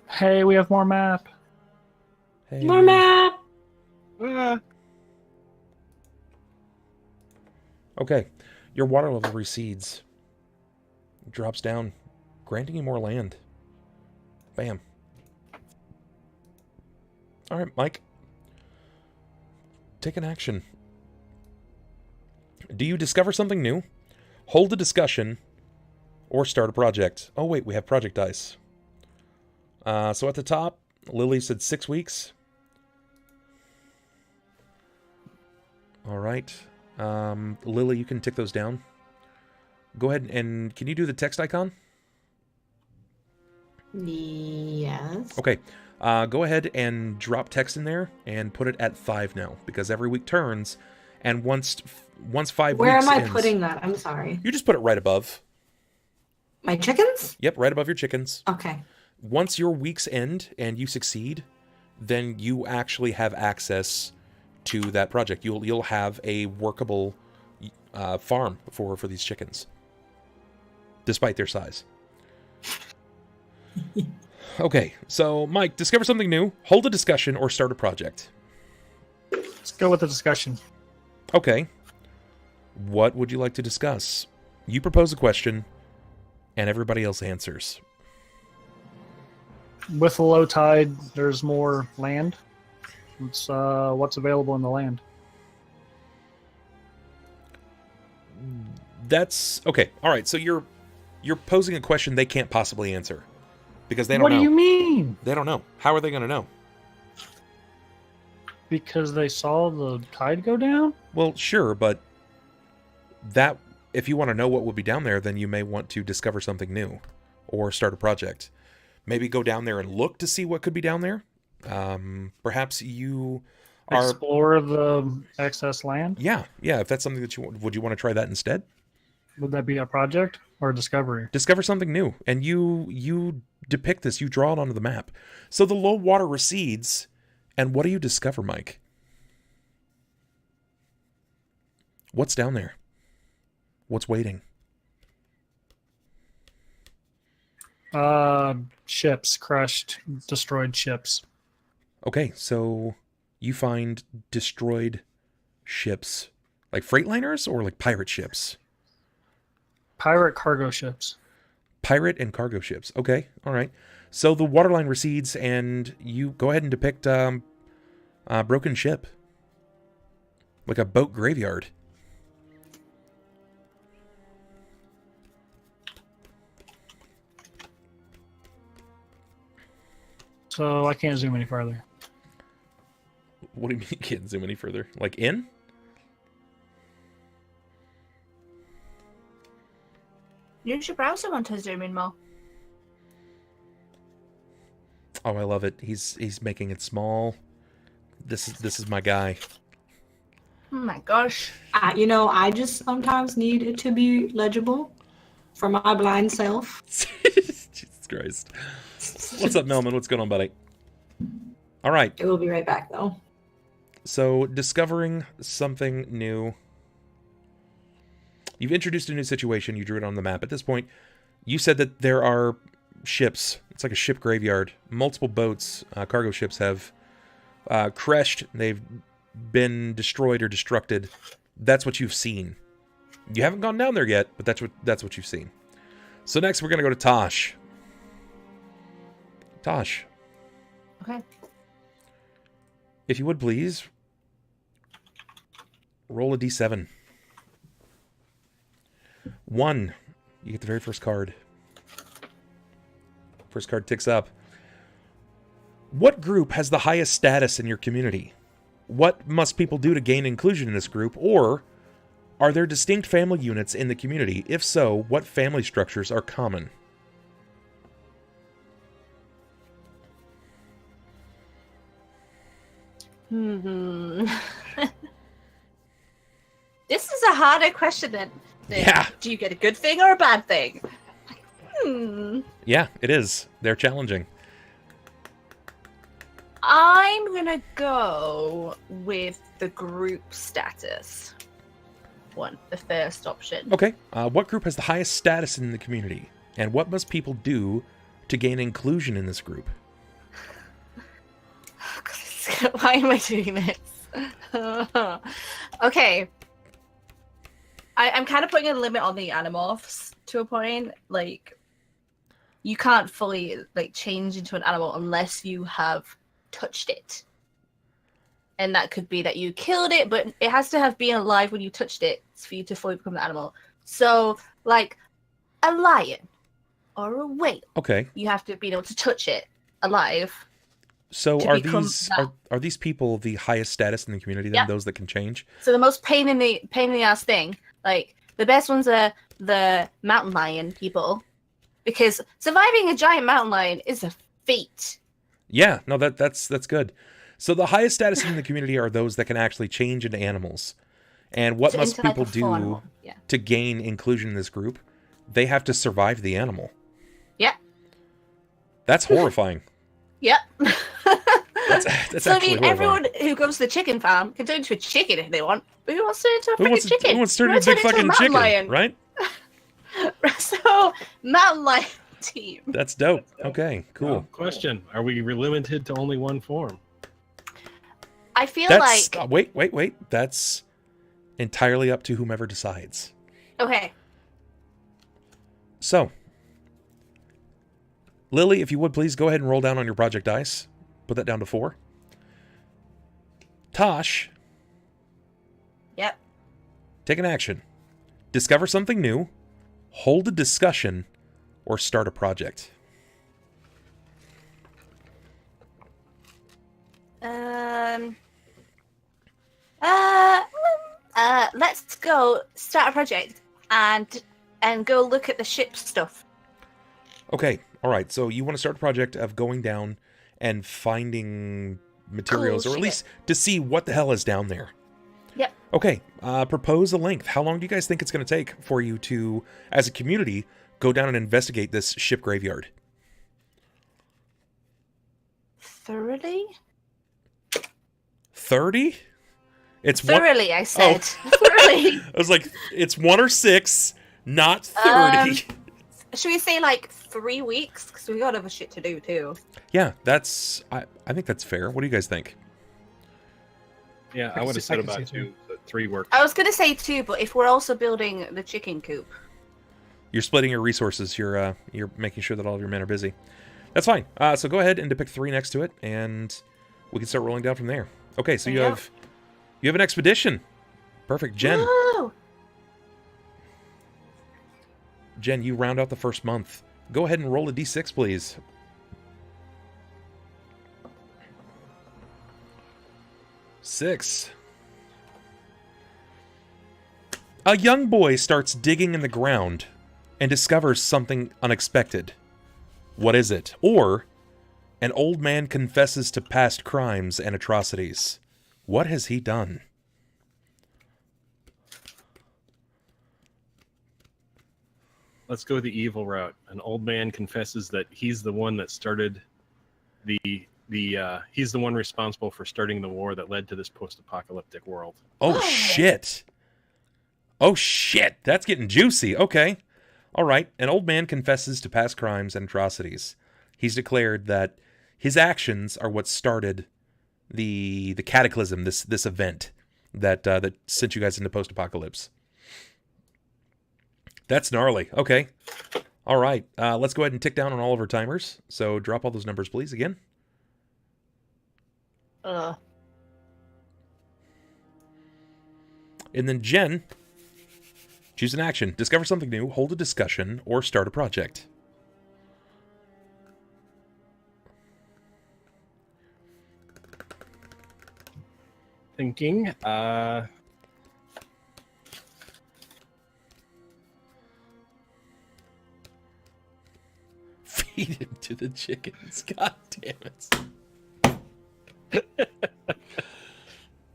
Hey, we have more map. Hey. More map. Okay, your water level recedes. It drops down, granting you more land. Bam. All right, Mike. Take an action. Do you discover something new? Hold a discussion, or start a project. Oh wait, we have project dice. So at the top, Lily said 6 weeks. All right. Lily, you can tick those down. Go ahead and can you do the text icon? Yes. Okay. Go ahead and drop text in there and put it at 5 now, because every week turns, and once 5 Where weeks am I ends, putting that? I'm sorry. you just put it right above. My chickens? Yep, right above your chickens. Okay. Once your weeks end and you succeed, then you actually have access to that project. You'll have a workable farm for these chickens, despite their size. Okay, so Mike, discover something new, hold a discussion, or start a project. Let's go with the discussion. Okay. What would you like to discuss? You propose a question, and everybody else answers. With the low tide, there's more land. It's what's available in the land. That's okay. All right. So you're posing a question they can't possibly answer because they don't know. What do you mean? They don't know. How are they going to know? Because they saw the tide go down? Well, sure, but that if you want to know what will be down there, then you may want to discover something new or start a project. Maybe go down there and look to see what could be down there. Perhaps you are explore the excess land. Yeah. If that's something that would you want to try that instead? Would that be a project or a discovery? Discover something new, and you depict this. You draw it onto the map. So the low water recedes, and what do you discover, Mike? What's down there? What's waiting? Ships, crushed, destroyed ships. Okay, so you find destroyed ships, like freightliners or like pirate ships? Pirate cargo ships. Pirate and cargo ships. Okay, all right. So the waterline recedes, and you go ahead and depict a broken ship, like a boat graveyard. So I can't zoom any further. What do you mean you can't zoom any further? Like in? Use your browser one to zoom in more. Oh, I love it. He's making it small. This is my guy. Oh my gosh. I just sometimes need it to be legible for my blind self. Jesus Christ. What's up, Melman? What's going on, buddy? All right. It will be right back, though. So, discovering something new. You've introduced a new situation. You drew it on the map. At this point, you said that there are ships. It's like a ship graveyard. Multiple boats, cargo ships have crashed. They've been destroyed or destructed. That's what you've seen. You haven't gone down there yet, but that's what you've seen. So next, we're going to go to Tosh. Tosh. Okay. If you would please, roll a d7. 1. You get the very first card. First card ticks up. What group has the highest status in your community? What must people do to gain inclusion in this group? Or are there distinct family units in the community? If so, what family structures are common? This is a harder question than Yeah. Do you get a good thing or a bad thing? Yeah, it is. They're challenging. I'm gonna go with the group status one, the first option. Okay. What group has the highest status in the community? And what must people do to gain inclusion in this group? Why am I doing this? Okay. I'm kind of putting a limit on the animorphs to a point. Like, you can't fully change into an animal unless you have touched it. And that could be that you killed it, but it has to have been alive when you touched it for you to fully become the animal. So, like, a lion or a whale. Okay. You have to be able to touch it alive. So to are become these that. are these people the highest status in the community then? Yep. Those that can change? So the most pain in the ass thing, like the best ones are the mountain lion people, because surviving a giant mountain lion is a feat. Yeah, no, that's good. So the highest status in the community are those that can actually change into animals. And what So must into, like, people a full do animal. Yeah. to gain inclusion in this group? They have to survive the animal. Yep. That's horrifying. Yep. That's So I actually mean, horrifying. everyone who goes to the chicken farm can turn into a chicken if they want. But who wants to turn into a freaking chicken? Who wants to turn into a big fucking mountain chicken, lion? right? So mountain lion team. That's dope. Okay, cool. Question: are we limited to only one form? I feel That's like wait. That's entirely up to whomever decides. okay. So, Lily, if you would please go ahead and roll down on your project dice. Put that down to 4. Tosh, Yep. take an action. Discover something new, hold a discussion, or start a project. Let's go start a project and go look at the ship stuff. Okay, all right. So you want to start a project of going down and finding materials, Cool or at shit. least to see what the hell is down there. Yep. Okay, propose a length. How long do you guys think it's going to take for you to, as a community, go down and investigate this ship graveyard? Thoroughly? 30? It's one. Thoroughly, I said. Thoroughly. I was like, it's 1 or 6, not 30. Should we say like 3 weeks? Because we got other shit to do too. Yeah, that's. I think that's fair. What do you guys think? Yeah, I can would have see- I said can about see 2, but 3 works. I was gonna say 2, but if we're also building the chicken coop, You're splitting your resources. You're making sure that all of your men are busy. That's fine. So go ahead and depict 3 next to it, and we can start rolling down from there. Okay, so you Yep. have an expedition. Perfect, Jen. Woo! Jen, you round out the first month. Go ahead and roll a d6, please. Six. A young boy starts digging in the ground and discovers something unexpected. What is it? Or, an old man confesses to past crimes and atrocities. What has he done? Let's go the evil route. An old man confesses that he's the one that started he's the one responsible for starting the war that led to this post-apocalyptic world. Oh, shit. Oh, shit. That's getting juicy. Okay. All right. An old man confesses to past crimes and atrocities. He's declared that his actions are what started the cataclysm, this event that sent you guys into post-apocalypse. That's gnarly. Okay. All right. Let's go ahead and tick down on all of our timers. So drop all those numbers, please, again. And then Jen, choose an action. Discover something new, hold a discussion, or start a project. Thinking, Feed him to the chickens. God damn it.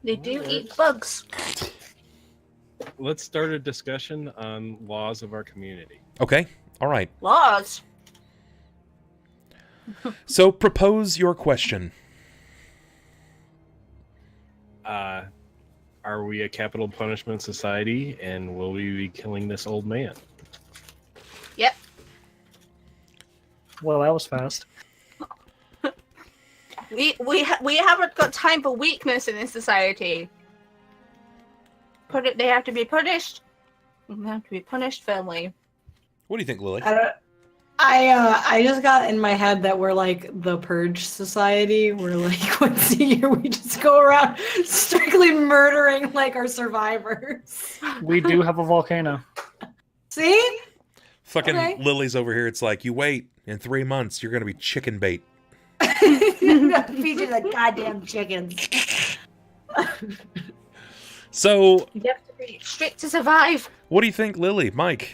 They do eat bugs. let's start a discussion on laws of our community. Okay. All right. Laws. So propose your question. Are we a capital punishment society, and will we be killing this old man? Yep. Well, that was fast. We haven't got time for weakness in this society. They have to be punished. They have to be punished firmly. What do you think, Lily? I just got in my head that we're like the Purge Society. We're like once a year we just go around strictly murdering like our survivors. We do have a volcano. See? Fucking Okay. Lily's over here. It's like, you wait, in 3 months, you're going to be chicken bait. Feed you the goddamn chickens. So You have to be strict to survive. what do you think, Lily? Mike?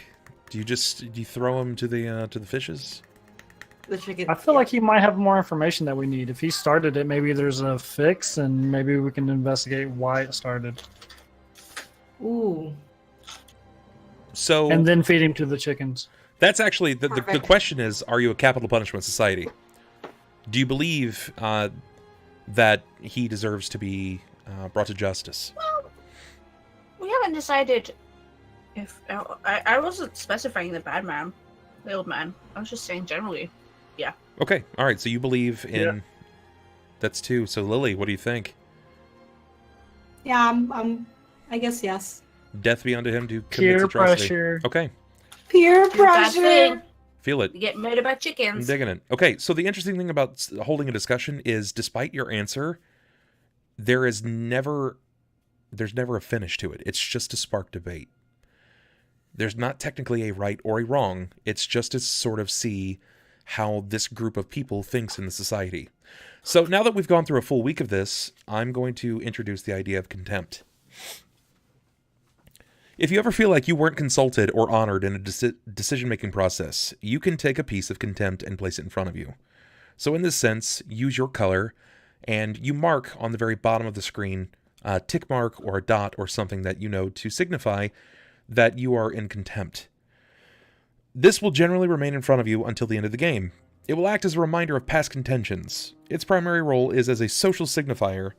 Do you throw him to the fishes? The chicken. I feel like he might have more information that we need. If he started it, maybe there's a fix, and maybe we can investigate why it started. Ooh. So And then feed him to the chickens. that's actually the Perfect. question is: are you a capital punishment society? Do you believe that he deserves to be brought to justice? We haven't decided if I wasn't specifying the bad man, the old man. I was just saying generally. Okay, all right. So you believe in Yeah. that's two. So Lily, what do you think? Yeah, I guess yes. Death be unto him to commit Peer atrocity. pressure. Okay, Peer Bad pressure. thing. feel it. You get murdered by I'm chickens. digging it. Okay, so the interesting thing about holding a discussion is, despite your answer, there's never a finish to it. It's just to spark debate. There's not technically a right or a wrong. It's just to sort of see how this group of people thinks in the society. So now that we've gone through a full week of this, I'm going to introduce the idea of contempt. If you ever feel like you weren't consulted or honored in a decision-making process, you can take a piece of contempt and place it in front of you. So in this sense, use your color, and you mark on the very bottom of the screen a tick mark or a dot or something that you know to signify that you are in contempt. This will generally remain in front of you until the end of the game. It will act as a reminder of past contentions. Its primary role is as a social signifier,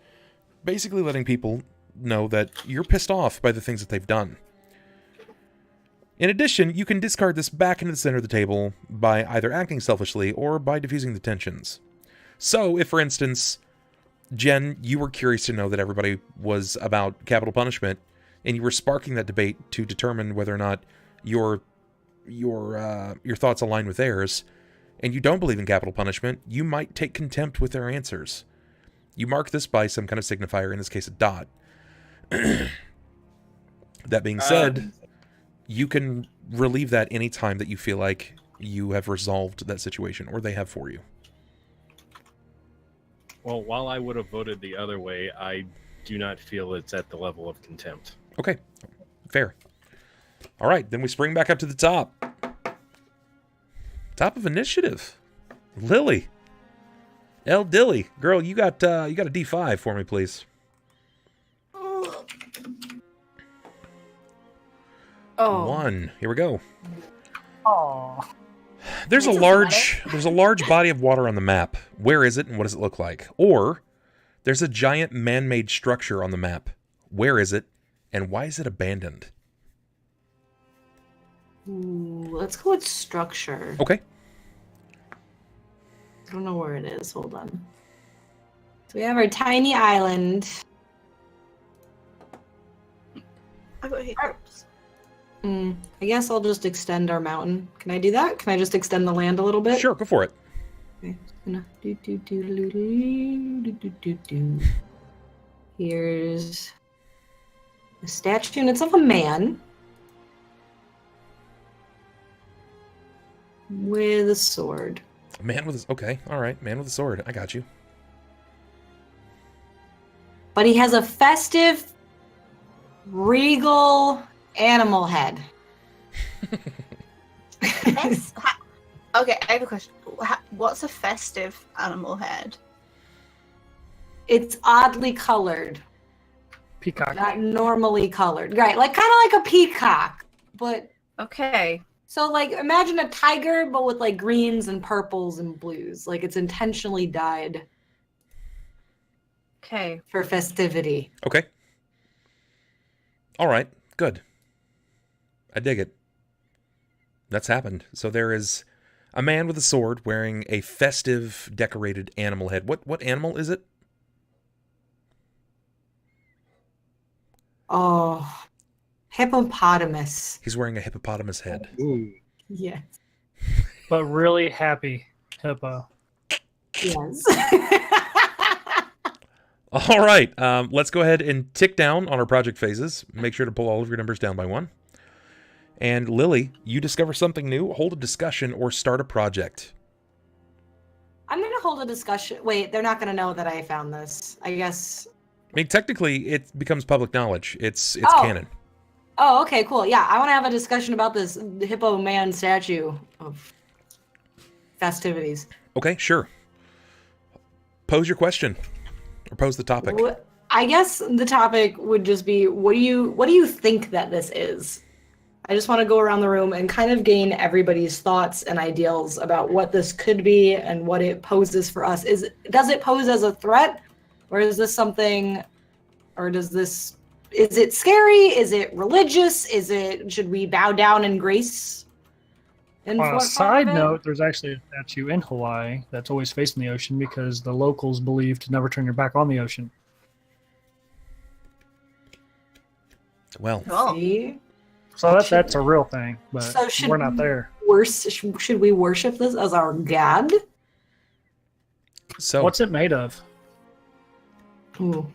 basically letting people know that you're pissed off by the things that they've done. In addition, you can discard this back into the center of the table by either acting selfishly or by diffusing the tensions. So, if for instance, Jen, you were curious to know that everybody was about capital punishment, and you were sparking that debate to determine whether or not your thoughts align with theirs, and you don't believe in capital punishment, you might take contempt with their answers. You mark this by some kind of signifier, in this case a dot. That being said, you can relieve that any time that you feel like you have resolved that situation, or they have for you. Well, while I would have voted the other way, I do not feel it's at the level of contempt. Okay, fair. All right, then we spring back up to the top. Top of initiative. Lily. L. Dilly. Girl, you got a D5 for me, please. Oh. 1. Here we go. Oh, There's a large body of water on the map. Where is it and what does it look like? Or there's a giant man-made structure on the map. Where is it and why is it abandoned? Ooh, let's go with structure. Okay. I don't know where it is. Hold on. So we have our tiny island. I got hiccups. I guess I'll just extend our mountain. Can I do that? Can I just extend the land a little bit? Sure, go for it. Okay. Here's a statue, and it's of a man with a sword. A man with a... Okay, all right. Man with a sword. I got you. But he has a festive, regal animal head. Okay, I have a question. What's a festive animal head? It's oddly colored. peacock. Not normally colored. Right, like kind of like a peacock. But Okay. so like imagine a tiger but with like greens and purples and blues. Like it's intentionally dyed Okay. for festivity. Okay. All right. Good. I dig it. That's happened. So there is a man with a sword wearing a festive, decorated animal head. What animal is it? Oh, hippopotamus. He's wearing a hippopotamus head. Ooh. Yes. But really happy hippo. Yes. All right. Let's go ahead and tick down on our project phases. Make sure to pull all of your numbers down by 1. And Lily, you discover something new, hold a discussion, or start a project. I'm gonna hold a discussion. Wait, they're not gonna know that I found this. I guess. I mean, technically, it becomes public knowledge. It's Oh. canon. Oh, okay, cool. Yeah, I want to have a discussion about this Hippo Man statue of festivities. Okay, sure. Pose your question, or pose the topic. I guess the topic would just be, what do you think that this is? I just want to go around the room and kind of gain everybody's thoughts and ideals about what this could be and what it poses for us. Does it pose as a threat, or is this something, or is it scary? Is it religious? Should we bow down in grace? On a side note, there's actually a statue in Hawaii that's always facing the ocean because the locals believe to never turn your back on the ocean. Well, See? So that's a real thing, but So we're not there. Should we worship this as our god? so What's it made of? Ooh.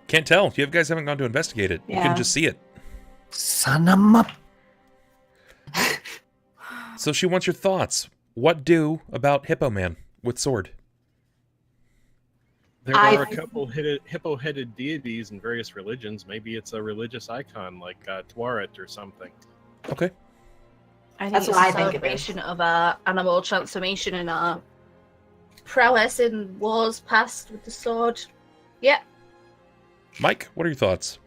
can't tell. You guys haven't gone to investigate it. You Yeah. can just see it. Son of a... So she wants your thoughts. What do about Hippo Man with sword? There are a couple hippo-headed deities in various religions. Maybe it's a religious icon like Tuaret or something. Okay. I think That's it's what a I think it celebration of our animal transformation and our prowess in wars past with the sword. Yeah. Mike, what are your thoughts?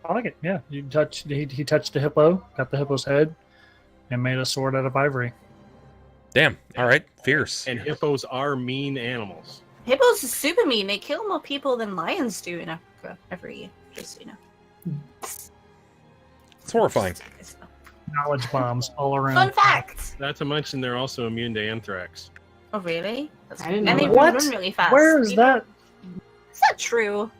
I like it, yeah. He touched the hippo, got the hippo's head, and made a sword out of ivory. Damn. All right. Fierce. And hippos are mean animals. Hippos are super mean. They kill more people than lions do in Africa every year, just so you know. It's horrifying. Knowledge bombs all around. Fun fact! Not to mention they're also immune to anthrax. Oh, really? That's I didn't and know they that. What? run really fast. Where is that? Is that true?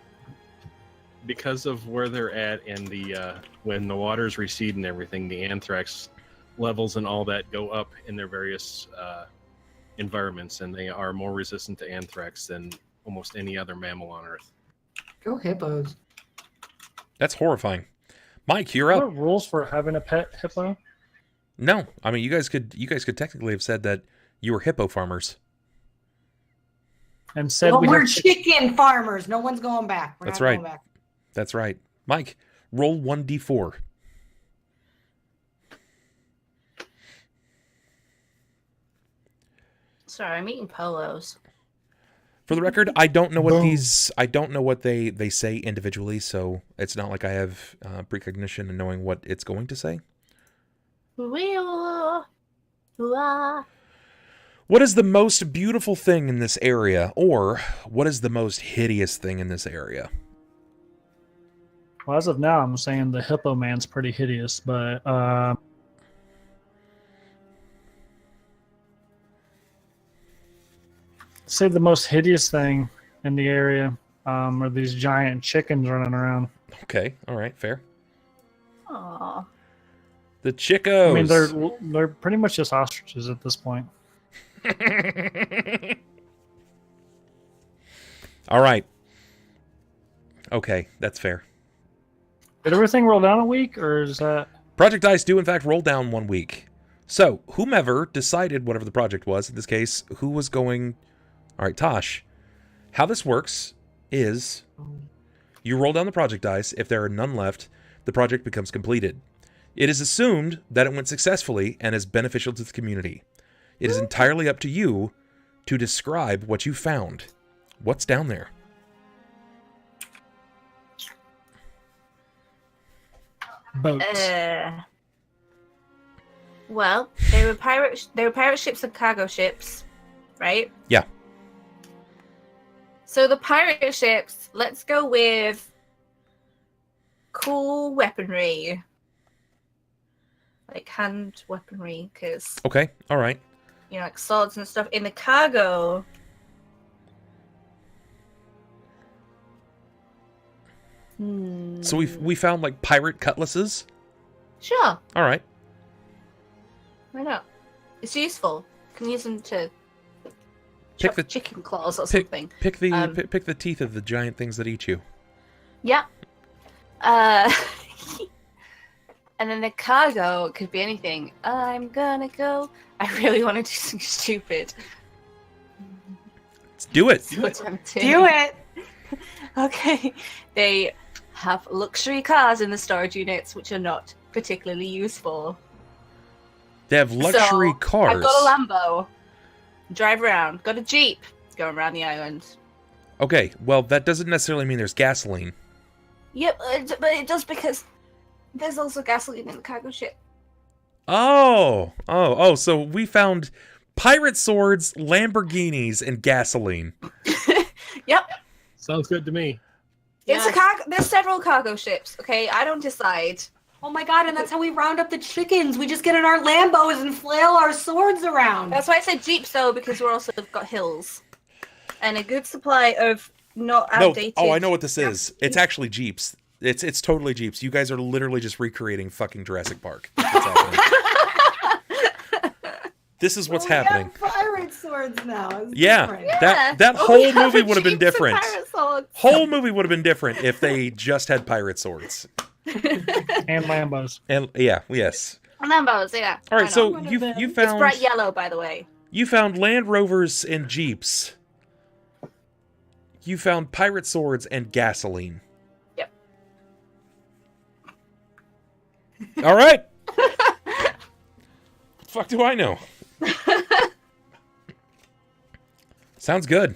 Because of where they're at and the when the waters recede and everything, the anthrax levels and all that go up in their various environments, and they are more resistant to anthrax than almost any other mammal on Earth. Go hippos. That's horrifying. Mike, you're What up. are rules for having a pet hippo? No, I mean you guys could technically have said that you were hippo farmers. And said Well, we we're have chicken farmers. No one's going back. We're That's not right. Going back. That's right. Mike, roll 1d4. Sorry, I'm eating polos. For the record, I don't know what they say individually, so it's not like I have precognition and knowing what it's going to say. What What is the most beautiful thing in this area, or what is the most hideous thing in this area? Well, as of now, I'm saying the hippo man's pretty hideous, but say the most hideous thing in the area are these giant chickens running around. Okay, all right, fair. Aw. The chickos. I mean, they're pretty much just ostriches at this point. All right. Okay, that's fair. Did everything roll down a week, or is that... Project Dice do, in fact, roll down 1 week. So, whomever decided whatever the project was, in this case, who was going... All right, Tosh. How this works is you roll down the project dice. If there are none left, the project becomes completed. It is assumed that it went successfully and is beneficial to the community. It is entirely up to you to describe what you found. What's down there? Boats. Well, they were pirate ships and cargo ships, right? Yeah. So the pirate ships, let's go with cool weaponry. Like hand weaponry, because, Okay, all right. you know, like swords and stuff. In the cargo, So we found, like, pirate cutlasses? sure, All right. why not? It's useful. You can use them to Pick chop the- chicken claws or pick- something. Pick the teeth of the giant things that eat you. Yeah. And then the cargo could be anything. I'm gonna go. I really want to do something stupid. Do it. So tempting. Do it. Okay. They have luxury cars in the storage units, which are not particularly useful. They have luxury cars. I've got a Lambo. Drive around. Got a Jeep. Going around the island. Okay, well, that doesn't necessarily mean there's gasoline. Yep, but it does because there's also gasoline in the cargo ship. Oh, so we found pirate swords, Lamborghinis, and gasoline. Yep. Sounds good to me. It's a cargo. There's several cargo ships. Okay, I don't decide. Oh my god, and that's how we round up the chickens. We just get in our Lambos and flail our swords around. That's why I said Jeeps, though, because we're also got hills and a good supply of not outdated. No, I know what this is. It's actually Jeeps. It's totally Jeeps. You guys are literally just recreating fucking Jurassic Park. That's what's happening. This is what's happening. We have pirate swords now. It's Yeah, different. that whole movie would have been different. Swords. Whole movie would have been different if they just had pirate swords. And Lambos. And yes. Lambos, yeah. All right, so you It's found bright yellow, by the way. you found Land Rovers and Jeeps. You found pirate swords and gasoline. Yep. All right. Fuck do I know? Sounds good.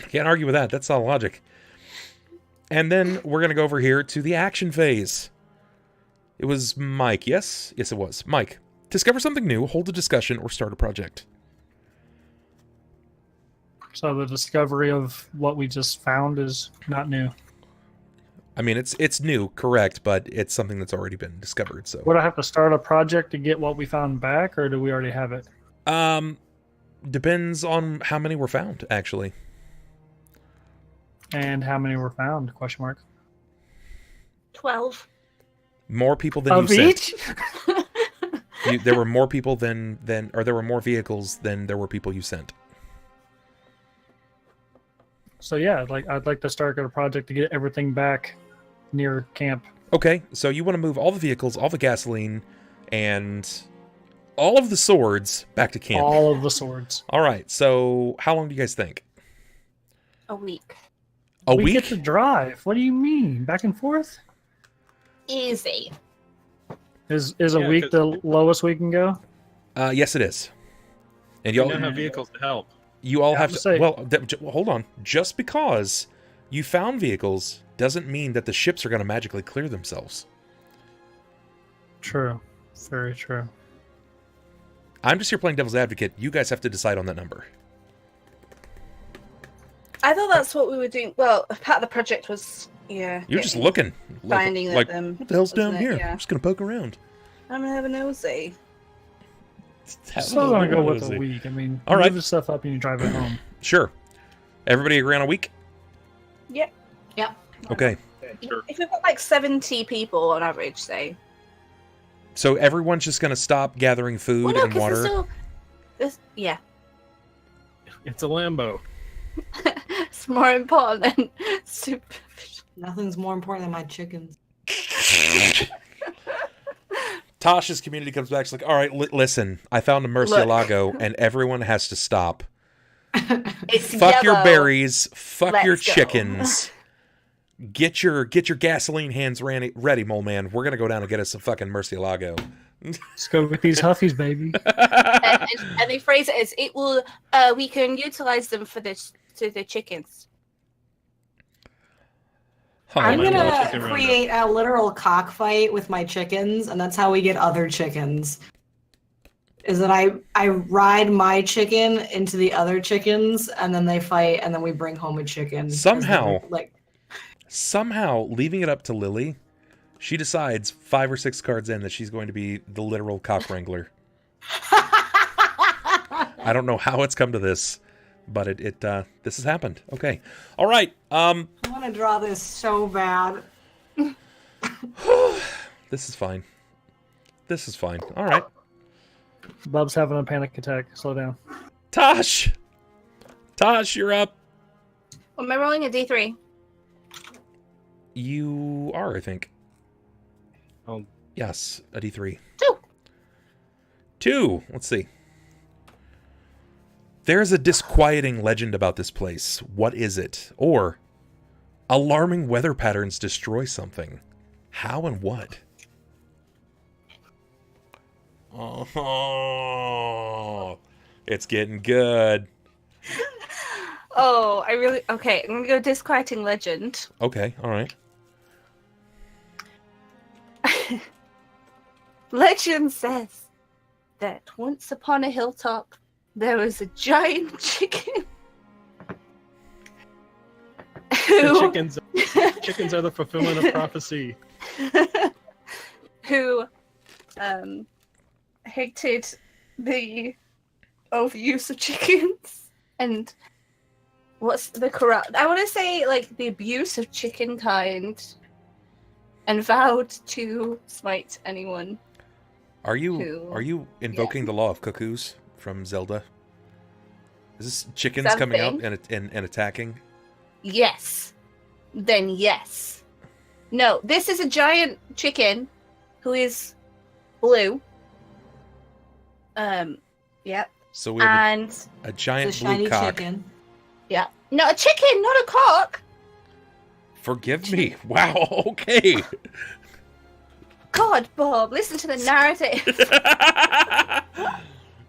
Can't argue with that. That's all logic. And then we're going to go over here to the action phase. It was Mike, yes? Yes, it was. Mike, discover something new, hold a discussion, or start a project. So the discovery of what we just found is not new. I mean, it's new, correct, but it's something that's already been discovered, so... Would I have to start a project to get what we found back, or do we already have it? Depends on how many were found, actually. And how many were found? Question mark. 12. More people than Of you each? sent. There were more people than there were more vehicles than there were people you sent. So yeah, I'd like to start a project to get everything back near camp. Okay, so you want to move all the vehicles, all the gasoline, and all of the swords back to camp. All of the swords. All right, so how long do you guys think? A week. A we week? get to drive. What do you mean? Back and forth? Easy. Is a Yeah, week the lowest we can go? Yes, it is. And You y'all don't have vehicles to help. You all Yeah, have I'm to. saying- Well, hold on. Just because you found vehicles doesn't mean that the ships are going to magically clear themselves. True. Very true. I'm just here playing devil's advocate. You guys have to decide on that number. I thought that's what we were doing. Well, part of the project was, You're just looking. finding like, them. what the hell's down wasn't it? here? Yeah. I'm just going to poke around. I'm gonna have a nosy. Still gonna go with a week. I mean, All you right. move the stuff up and you drive it home. Sure. Everybody agree on a week? Yep. Okay. Sure. If we've got like 70 people on average, say. So everyone's just going to stop gathering food Well, no, and because water? yeah. It's a Lambo. It's more important than super. Nothing's more important than my chickens. Tasha's community comes back. She's like, all right, listen, I found a Murcielago and everyone has to stop. It's Fuck your yellow. berries. Fuck Let's your go. chickens. Get your gasoline hands ready, mole man. We're gonna go down and get us a fucking Murcielago. Let's go with these Huffies, baby. And they phrase it as it will. We can utilize them for the chickens. I'm my little gonna chicken roundup. create a literal cockfight with my chickens, and that's how we get other chickens. Is that I ride my chicken into the other chickens, and then they fight, and then we bring home a chicken. Somehow, leaving it up to Lily, she decides 5 or 6 cards in that she's going to be the literal cock wrangler. I don't know how it's come to this, but this has happened. Okay, all right. I want to draw this so bad. This is fine. This is fine. All right. Bub's having a panic attack. Slow down. Tosh, you're up. Am I rolling a D3? You are, I think. Oh. Yes, a D3. 2. 2. Let's see. There's a disquieting legend about this place. What is it? Or alarming weather patterns destroy something. How and what? Oh, it's getting good. Oh, okay, I'm gonna go disquieting legend. Okay, all right. Legend says that once upon a hilltop, there was a giant chicken. The chickens are the fulfillment of prophecy. Who hated the overuse of chickens and what's the corrupt? I want to say like the abuse of chicken kind, and vowed to smite anyone. Are you invoking the law of cuckoos from Zelda? Is this chickens coming out and attacking? Yes. Then yes. No, this is a giant chicken who is blue. Yep. So we have a It's giant a blue shiny cock. chicken. Yeah. No, a chicken, not a cock. Forgive me. Wow, okay. God, Bob, listen to the narrative.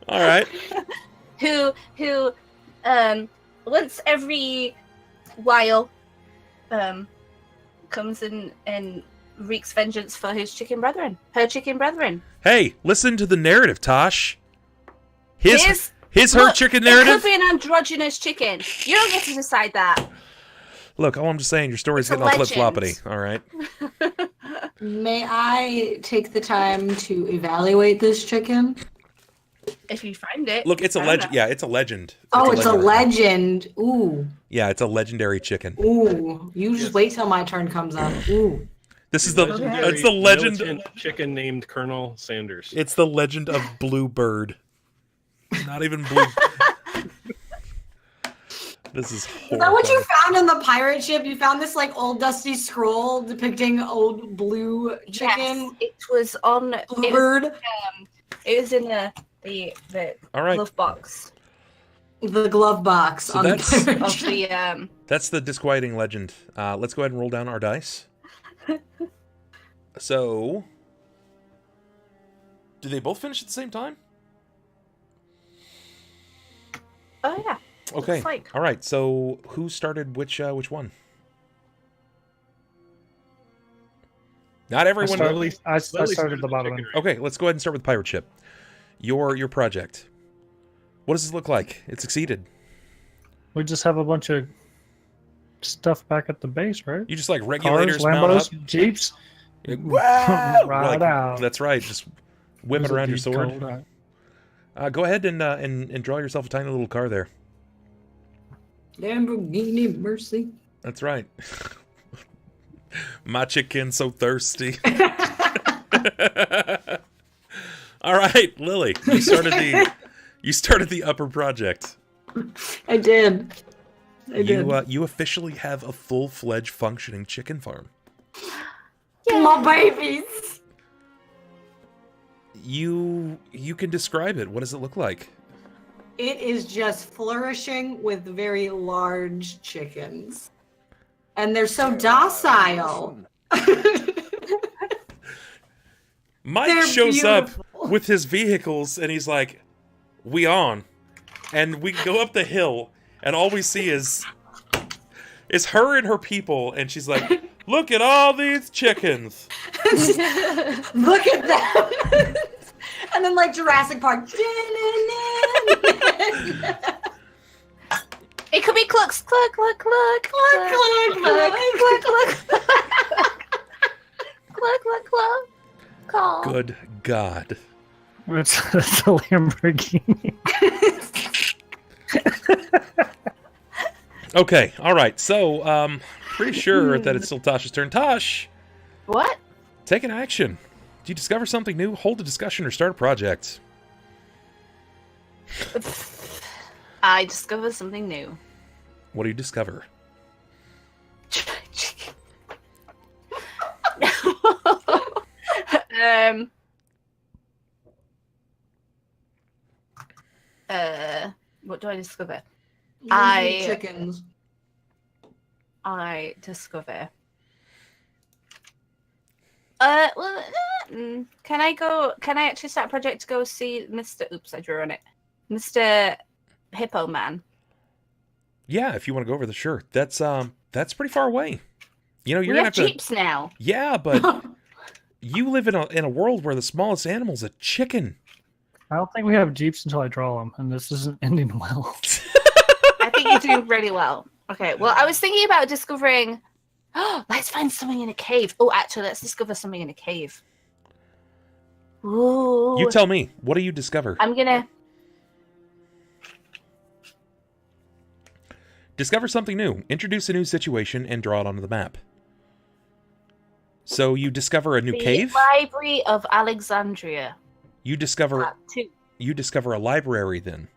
All right. who once every while comes in and wreaks vengeance for her chicken brethren. Hey, listen to the narrative, Tosh. His her Look, chicken it narrative. could be an androgynous chicken. You don't get to decide that. Look, all I'm just saying, your story's It's a getting all flip legend. floppity. All right. May I take the time to evaluate this chicken? If you find it. Look, it's a fair legend. enough. Yeah, it's a legend. Oh, it's a legend. Ooh. Yeah, it's a legendary chicken. Ooh. You just wait till my turn comes up. Ooh. This is the Legendary it's the legend. militant chicken named Colonel Sanders. It's the legend of Blue Bird. Not even blue. This is horrible. Is that what you found in the pirate ship? You found this like old dusty scroll depicting old blue chicken? Yes, it was on Bluebird? It was in the All right. glove box The glove box So on the that's- pirate of ship. the That's the disquieting legend. Let's go ahead and roll down our dice. So, do they both finish at the same time? Oh yeah. Okay. Looks like. All right. So, who started which one? Not everyone. I started the bottom end. Okay, let's go ahead and start with pirate ship. Your project. What does this look like? It succeeded. We just have a bunch of stuff back at the base, right? You just like Cars, regulators mount up. Lambos, Jeeps. Wow! Ride out. That's right. Just whip it Those are around your deep sword. cold. Go ahead and draw yourself a tiny little car there. Lamborghini Mercy. That's right. My chicken's so thirsty. All right, Lily, you started the upper project. I did. You officially have a full-fledged functioning chicken farm. My babies. You can describe it. What does it look like? It is just flourishing with very large chickens. And they're so docile. Mike They're shows beautiful. up with his vehicles and he's like, "We on." And we go up the hill and all we see is her and her people and she's like, "Look at all these chickens." Look at them. And then like Jurassic Park. It could be clucks, cluck, cluck, cluck, cluck, cluck, cluck, cluck, cluck, cluck, cluck, cluck. Call. Good God. It's a Lamborghini. Okay, all right. So, pretty sure that it's still Tosh's turn. Tosh, What? take an action. Do you discover something new? Hold a discussion or start a project. I discovered something new. What do you discover? What do I discover? Chickens. I discover. Can I actually start a project to go see Mr. Oops, I drew on it. Mr. Hippo Man. Yeah, if you want to go over the sure. That's pretty far away. You know, you're we gonna have have to. Jeeps now. Yeah, but you live in a world where the smallest animal's a chicken. I don't think we have Jeeps until I draw them, and this isn't ending well. I think you're doing really well. Okay, well, I was thinking about discovering... let's find something in a cave. Oh, actually, let's discover something in a cave. Ooh. You tell me. What do you discover? I'm gonna... Discover something new. Introduce a new situation and draw it onto the map. So you discover a new cave? Library of Alexandria. You discover... Two. You discover a library then?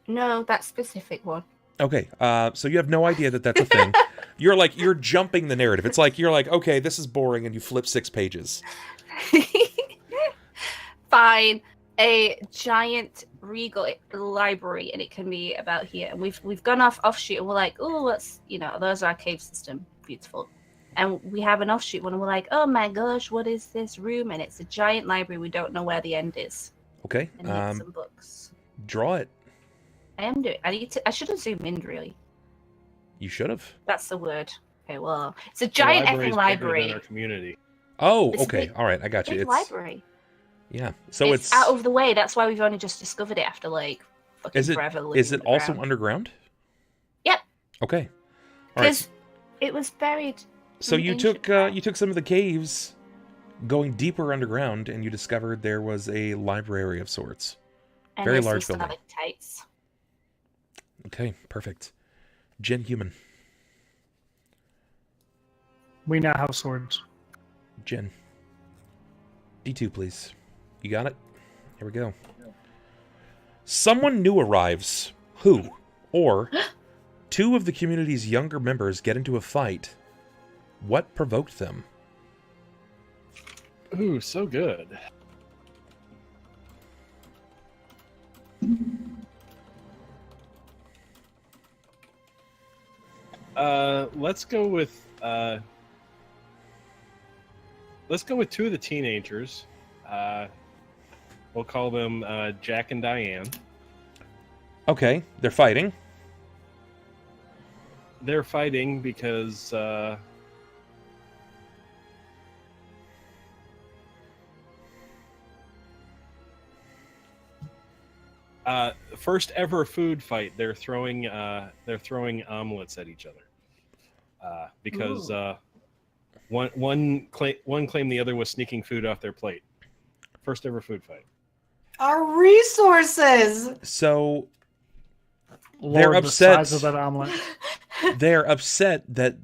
No, that specific one. Okay, so you have no idea that that's a thing. You're jumping the narrative. It's like, you're like, okay, this is boring, and you flip 6 pages. Fine. A giant regal library, and it can be about here. And we've gone offshoot, and we're like, oh, what's, those are our cave system. Beautiful. And we have an offshoot one, and we're like, oh my gosh, what is this room? And it's a giant library. We don't know where the end is. Okay. And some books. Draw it. I am doing. I should have zoomed in, really. You should have. That's the word. Okay, well, it's a giant effing library. Our community. Oh, okay. All right, I got you. It's library. Yeah. So it's out of the way. That's why we've only just discovered it after like fucking forever. Is it also underground? Yep. Okay. Because it was buried. So you took some of the caves, going deeper underground, and you discovered there was a library of sorts. And very large building. Stalactites. Okay, perfect. Genhuman. We now have swords. Gen. D2, please. You got it? Here we go. Someone new arrives. Who? Or 2 of the community's younger members get into a fight. What provoked them? Ooh, so good. Let's go with 2 of the teenagers. We'll call them Jack and Diane. Okay, they're fighting. They're fighting because first ever food fight. They're throwing omelets at each other because one claimed the other was sneaking food off their plate. First ever food fight. Our resources. So Lord, they're upset. The size of that omelet. They're upset that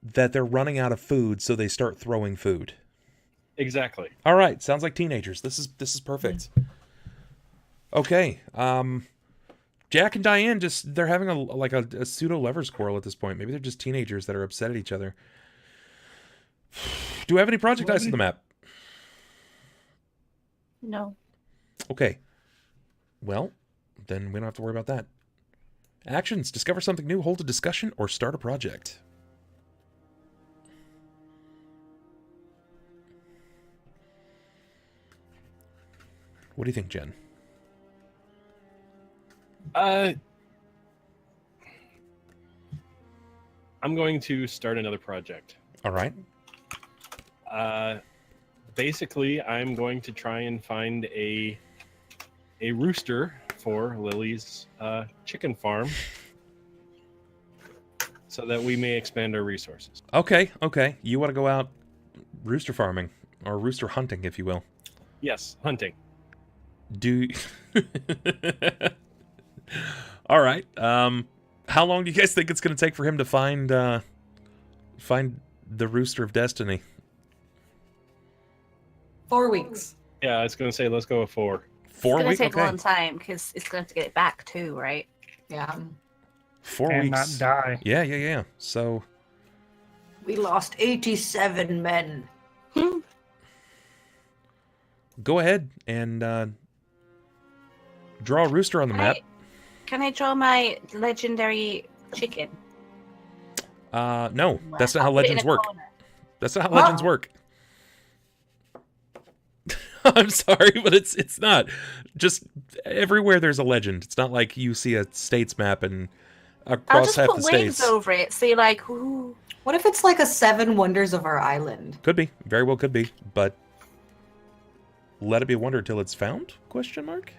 they're running out of food, so they start throwing food. Exactly. All right, sounds like teenagers. This is perfect. Okay, Jack and Diane they're having a pseudo lovers quarrel at this point. Maybe they're just teenagers that are upset at each other. Do we have any project dice on the map? No. Okay. Well, then we don't have to worry about that. Actions: discover something new, hold a discussion, or start a project. What do you think, Jen? I'm going to start another project. All right. Basically, I'm going to try and find a rooster for Lily's chicken farm so that we may expand our resources. Okay. You want to go out rooster farming, or rooster hunting, if you will. Yes, hunting. All right. How long do you guys think it's going to take for him to find the Rooster of Destiny? 4 weeks. Yeah, I was going to say let's go with 4. 4 weeks. It's going to take okay. a long time because it's going to have to get it back too, right? Yeah. 4 and weeks. not die. Yeah. So We lost 87 men. go ahead and draw a rooster on the map. Can I draw my legendary chicken? No, that's not how I'll put it in legends a work. corner. That's not how legends work. I'm sorry, but it's not. Just everywhere there's a legend. It's not like you see a states map and I'll across just half put the wings states. over it, so you're like, ooh. What if it's like a 7 wonders of our island? Could be. Very well could be. But let it be a wonder until it's found? Question mark?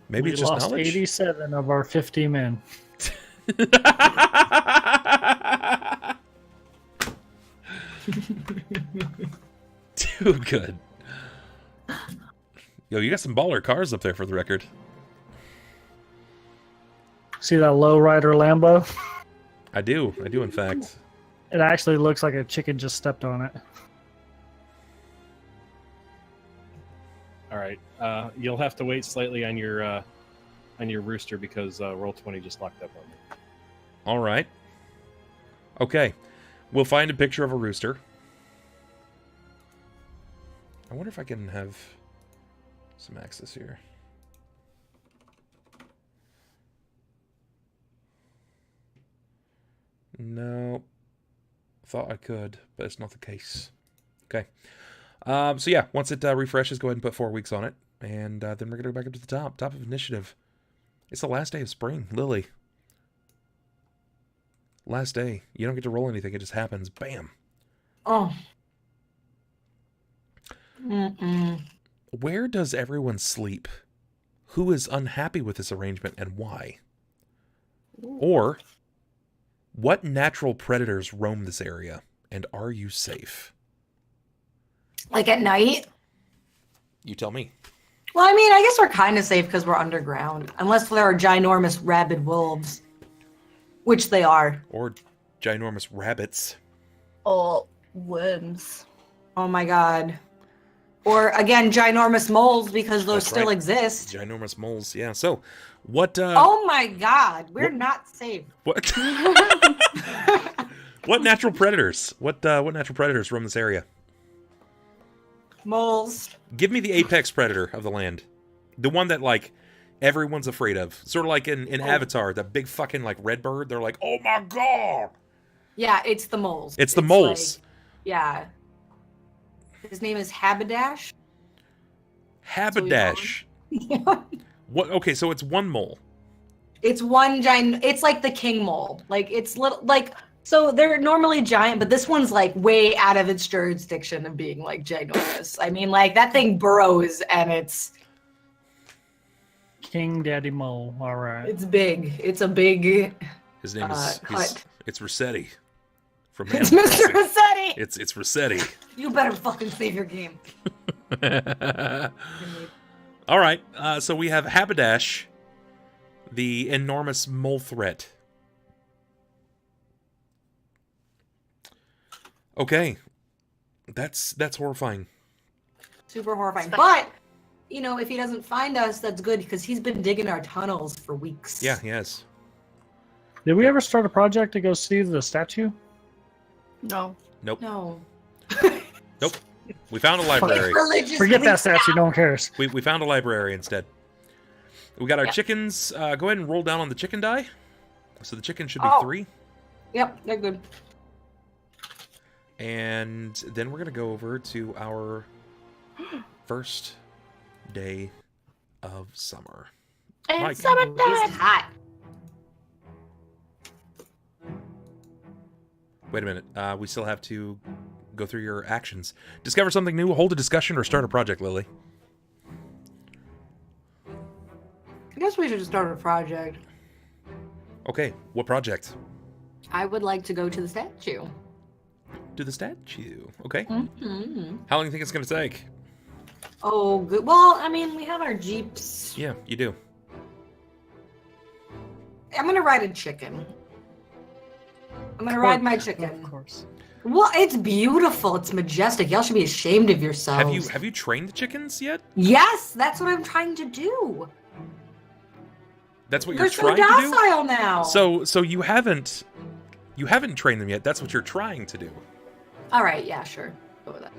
Maybe We it's just lost knowledge? 87 of our 50 men. Too good. Yo, you got some baller cars up there for the record. See that lowrider Lambo? I do in fact. It actually looks like a chicken just stepped on it. All right. You'll have to wait slightly on your rooster because Roll20 just locked up on me. All right. Okay. We'll find a picture of a rooster. I wonder if I can have some access here. No. Thought I could, but it's not the case. Okay. So yeah, once it refreshes, go ahead and put 4 weeks on it. And then we're going to go back up to the top. Top of initiative. It's the last day of spring. Lily. Last day. You don't get to roll anything. It just happens. Bam. Oh. Mm-mm. Where does everyone sleep? Who is unhappy with this arrangement and why? Or, what natural predators roam this area? And are you safe? Like at night? You tell me. Well, I mean, I guess we're kind of safe because we're underground. Unless there are ginormous rabid wolves. Which they are. Or ginormous rabbits. Or worms. Oh my god. Or, again, ginormous moles because those That's still right. exist. Ginormous moles, yeah. So, what, Oh my god, we're what- not safe. What? What natural predators? What natural predators roam this area? Moles. Give me the apex predator of the land. The one that, like, everyone's afraid of. Sort of like in Avatar, the big fucking, like, red bird. They're like, oh my god! Yeah, it's the moles. It's the moles. Like, yeah. His name is Haberdash. Haberdash. What? Okay, so it's one mole. It's one giant. It's like the king mole. Like it's little. Like so, they're normally giant, but this one's like way out of its jurisdiction of being like ginormous. I mean, like that thing burrows and it's King Daddy Mole. All right. it's big. It's a big. His name is cut. it's Rossetti. From It's Animal Mr. Crossing. Rossetti. It's Rossetti. You better fucking save your game. All right, so we have Haberdash, the enormous mole threat. Okay, that's horrifying. Super horrifying. But you know, if he doesn't find us, that's good because he's been digging our tunnels for weeks. Yeah, he has. Did we ever start a project to go see the statue? No. Nope. No. Nope. We found a library. Forget that statue. No one cares. We found a library instead. We got our Yep. chickens. Go ahead and roll down on the chicken die. So the chicken should be 3. Yep, they're good. And then we're going to go over to our first day of summer. And Mike. summertime. It's hot. Wait a minute. We still have to go through your actions. Discover something new, hold a discussion, or start a project, Lily. I guess we should just start a project. Okay, what project? I would like to go to the statue. To the statue. Okay. Mm-hmm. How long do you think it's going to take? Oh, good. Well, I mean, we have our jeeps. Yeah, you do. I'm gonna ride a chicken. I'm gonna ride my chicken. Of course. Well, it's beautiful. It's majestic. Y'all should be ashamed of yourselves. Have you trained the chickens yet? Yes, that's what I'm trying to do. That's what They're you're so trying to do? docile now. So you haven't trained them yet. That's what you're trying to do. All right, yeah, sure. Go with that.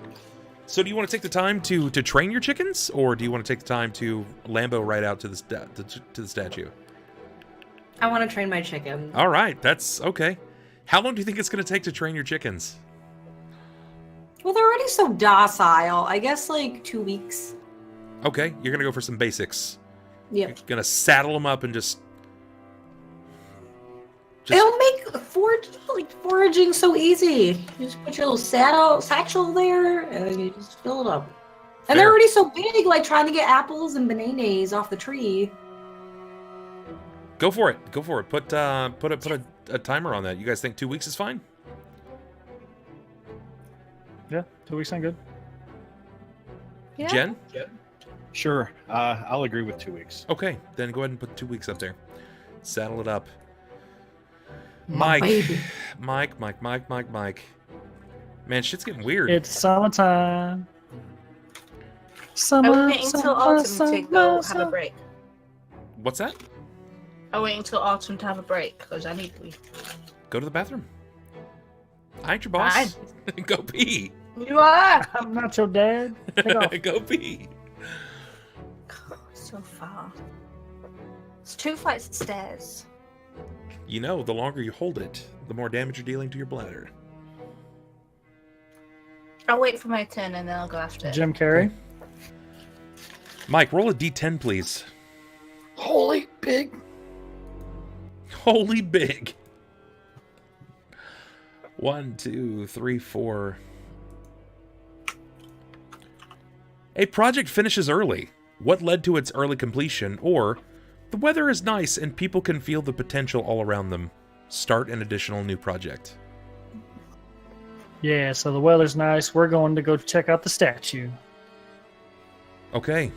So do you want to take the time to train your chickens, or do you want to take the time to Lambo right out to the statue? I want to train my chicken. All right, that's okay. How long do you think it's going to take to train your chickens? Well, they're already so docile. I guess like 2 weeks. Okay, you're going to go for some basics. Yep. You're going to saddle them up and just It'll make foraging so easy. You just put your little satchel there, and then you just fill it up. And they're already so big, like trying to get apples and bananas off the tree. Go for it. Go for it. Put a timer on that. You guys think 2 weeks is fine? Yeah, 2 weeks sound good. Yeah. Jen? Sure. I'll agree with 2 weeks. Okay, then go ahead and put 2 weeks up there. Saddle it up. My baby. Mike. Man, shit's getting weird. It's summertime. Are we waiting until autumn to go have a break? What's that? Are we waiting until autumn to have a break? Because I need to. Go to the bathroom. I ain't your boss. Go pee. You are. I'm not your dad. Take off. Go pee. God, so far. It's 2 flights of stairs. You know, the longer you hold it, the more damage you're dealing to your bladder. I'll wait for my turn and then I'll go after it. Jim Carrey. Mike, roll a d10, please. Holy pig. Holy big. 1, 2, 3, 4. A project finishes early. What led to its early completion? Or, the weather is nice and people can feel the potential all around them. Start an additional new project. Yeah, so the weather's nice. We're going to go check out the statue. Okay.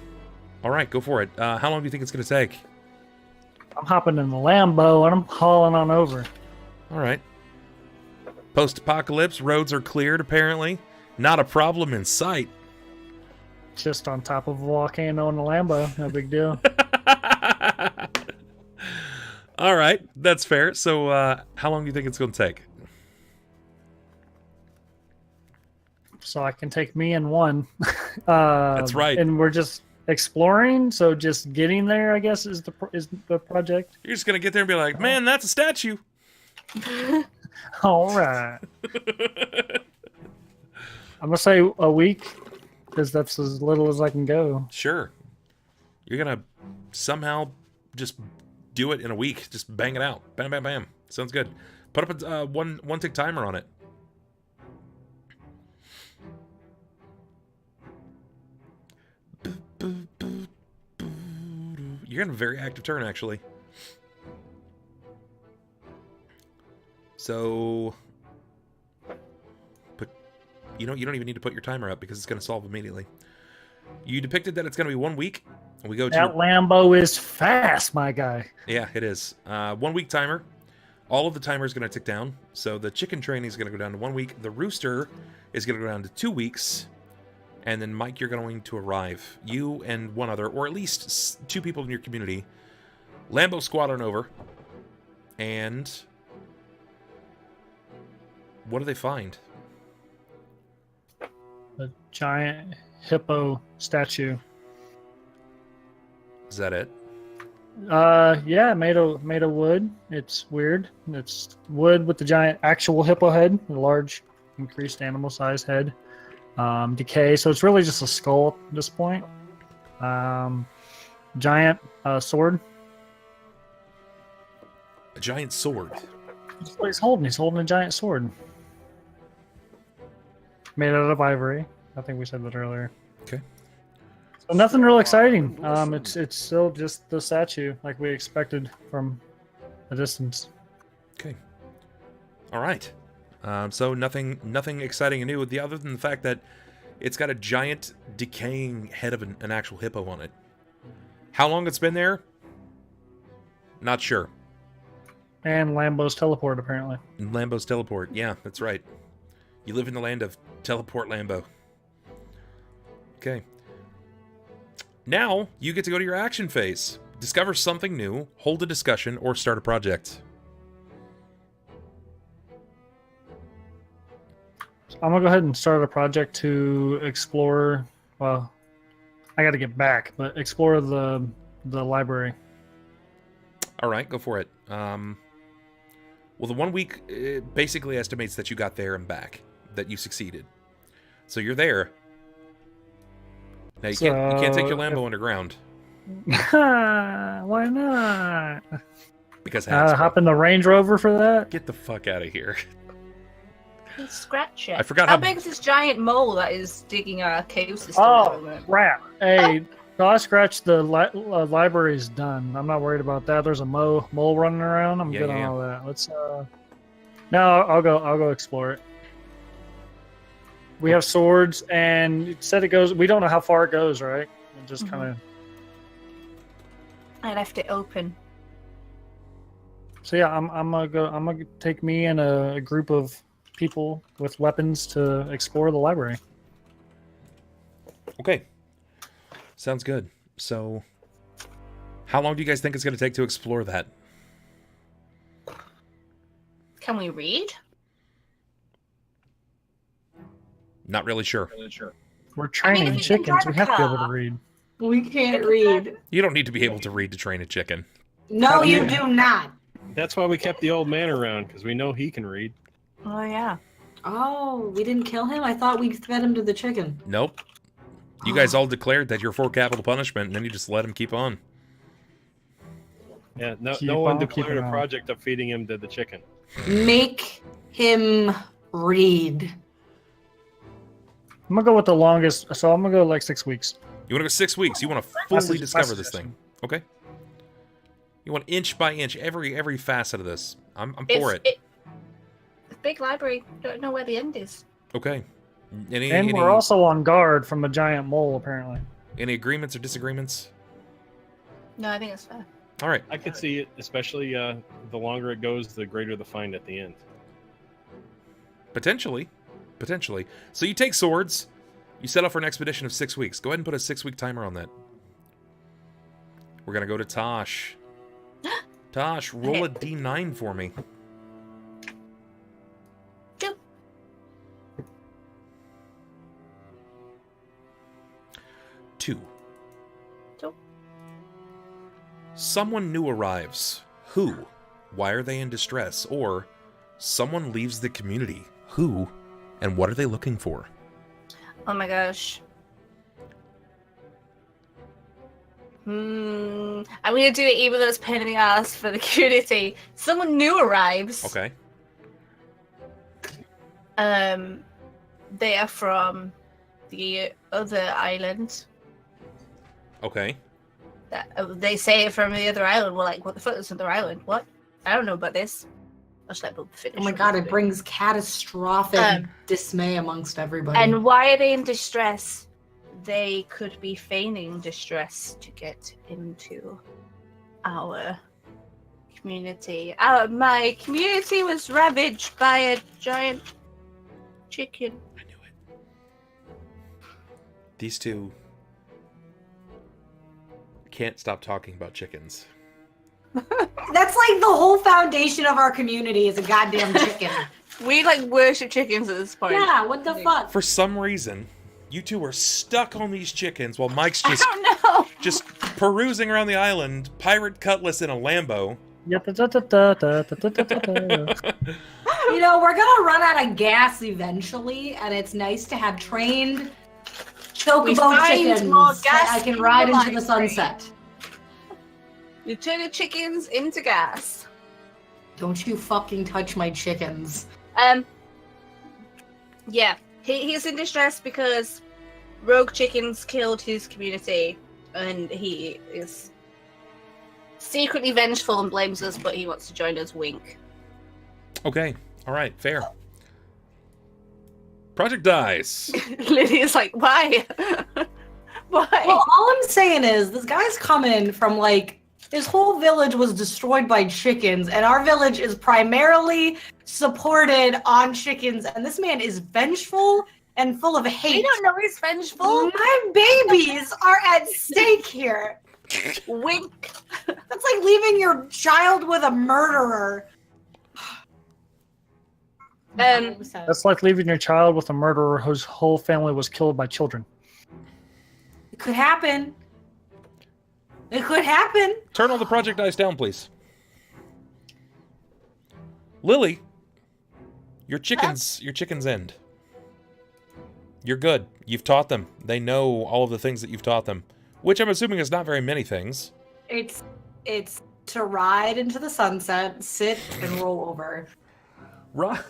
All right, go for it. How long do you think it's going to take? I'm hopping in the Lambo and I'm hauling on over. All right. Post-apocalypse, roads are cleared, apparently. Not a problem in sight. Just on top of a volcano in the Lambo. No big deal. All right, that's fair. So how long do you think it's going to take? So I can take me and one. That's right. And we're just exploring, so just getting there, I guess, is the project. You're just going to get there and be like, man, that's a statue. All right. I'm going to say a week, because that's as little as I can go. Sure. You're going to somehow just do it in a week. Just bang it out. Bam, bam, bam. Sounds good. Put up a one tick timer on it. You're in a very active turn, actually. So, you don't even need to put your timer up because it's going to solve immediately. You depicted that it's going to be 1 week. And we go to that Lambo is fast, my guy. Yeah, it is. 1 week timer. All of the timer is going to tick down. So the chicken training is going to go down to 1 week. The rooster is going to go down to 2 weeks. And then, Mike, you're going to arrive. You and one other, or at least 2 people in your community. Lambo squad on over. And what do they find? A giant hippo statue. Is that it? Yeah, made of wood. It's weird. It's wood with the giant actual hippo head, a large increased animal size head. Decay, so it's really just a skull at this point. Giant sword. A giant sword. That's what he's holding. He's holding a giant sword. Made out of ivory. I think we said that earlier. Okay. So nothing real exciting. It's still just the statue like we expected from a distance. Okay. All right. So nothing exciting and new, other than the fact that it's got a giant decaying head of an actual hippo on it. How long it's been there? Not sure. And Lambo's teleport, apparently. Lambo's teleport. Yeah, that's right. You live in the land of teleport Lambo. Okay. Now, you get to go to your action phase. Discover something new, hold a discussion, or start a project. I'm going to go ahead and start a project to explore... Well, I got to get back, but explore the library. All right, go for it. Well, the 1 week basically estimates that you got there and back, that you succeeded. So you're there. Now you can't take your Lambo underground. Why not? Because hop in the Range Rover for that? Get the fuck out of here. Scratch it. I forgot how big is this giant mole that is digging our cave system? Oh, crap. Hey, so I scratched the library's done. I'm not worried about that. There's a mole running around. I'm good on all that. Let's no, I'll go explore it. We have swords, and it said it goes. We don't know how far it goes, right? It just kind of. I left it open. So yeah, I'm gonna take me and a group of people with weapons to explore the library. Okay. Sounds good. So, how long do you guys think it's going to take to explore that? Can we read? Not really sure. We're training chickens. We have to be able to read. We can't read. You don't need to be able to read to train a chicken. No, you do not. That's why we kept the old man around, because we know he can read. Oh, yeah. Oh, we didn't kill him? I thought we fed him to the chicken. Nope. You guys all declared that you're for capital punishment, and then you just let him keep on. Yeah, no one declared a project of feeding him to the chicken. Make him read. I'm gonna go with the longest, so I'm gonna go like 6 weeks. You want to go 6 weeks? You want to fully discover this thing? Okay. You want inch by inch, every facet of this. I'm for it. The big library. Don't know where the end is. Okay. We're also on guard from a giant mole, apparently. Any agreements or disagreements? No, I think it's fair. All right. I could see it, especially the longer it goes, the greater the find at the end. Potentially. So you take swords. You set up for an expedition of 6 weeks. Go ahead and put a 6-week timer on that. We're going to go to Tosh. Tosh, roll a D9 for me. 2. 2. 2. Someone new arrives. Who? Why are they in distress? Or someone leaves the community. Who? And what are they looking for? Oh my gosh. I'm gonna do it even though it's pain in the ass for the community. Someone new arrives. Okay. They are from the other island. Okay. They say it from the other island. We're like, what the fuck is other island? What? I don't know about this. I'll just let Bob finish. Oh my god, it brings catastrophic dismay amongst everybody. And why are they in distress? They could be feigning distress to get into our community. My community was ravaged by a giant chicken. I knew it. These two can't stop talking about chickens. That's like the whole foundation of our community is a goddamn chicken. We like worship chickens at this point. Yeah, what the fuck? For some reason, you two are stuck on these chickens while Mike's I don't know. just perusing around the island, pirate cutlass in a Lambo. You know, we're gonna run out of gas eventually, and it's nice to have trained chocobo chickens that I can ride into the sunset. You turn the chickens into gas. Don't you fucking touch my chickens. Yeah. He's in distress because rogue chickens killed his community, and he is secretly vengeful and blames us, but he wants to join us. Wink. Okay. All right. Fair. Project dies. Lydia's like, why? Why? Well, all I'm saying is this guy's coming from like his whole village was destroyed by chickens, and our village is primarily supported on chickens, and this man is vengeful and full of hate. I don't know he's vengeful. My babies are at stake here. Wink. That's like leaving your child with a murderer. That's like leaving your child with a murderer whose whole family was killed by children. It could happen. It could happen. Turn all the project dice down, please. Lily, your chickens end. You're good. You've taught them. They know all of the things that you've taught them, which I'm assuming is not very many things. It's to ride into the sunset, sit, and roll over. Right.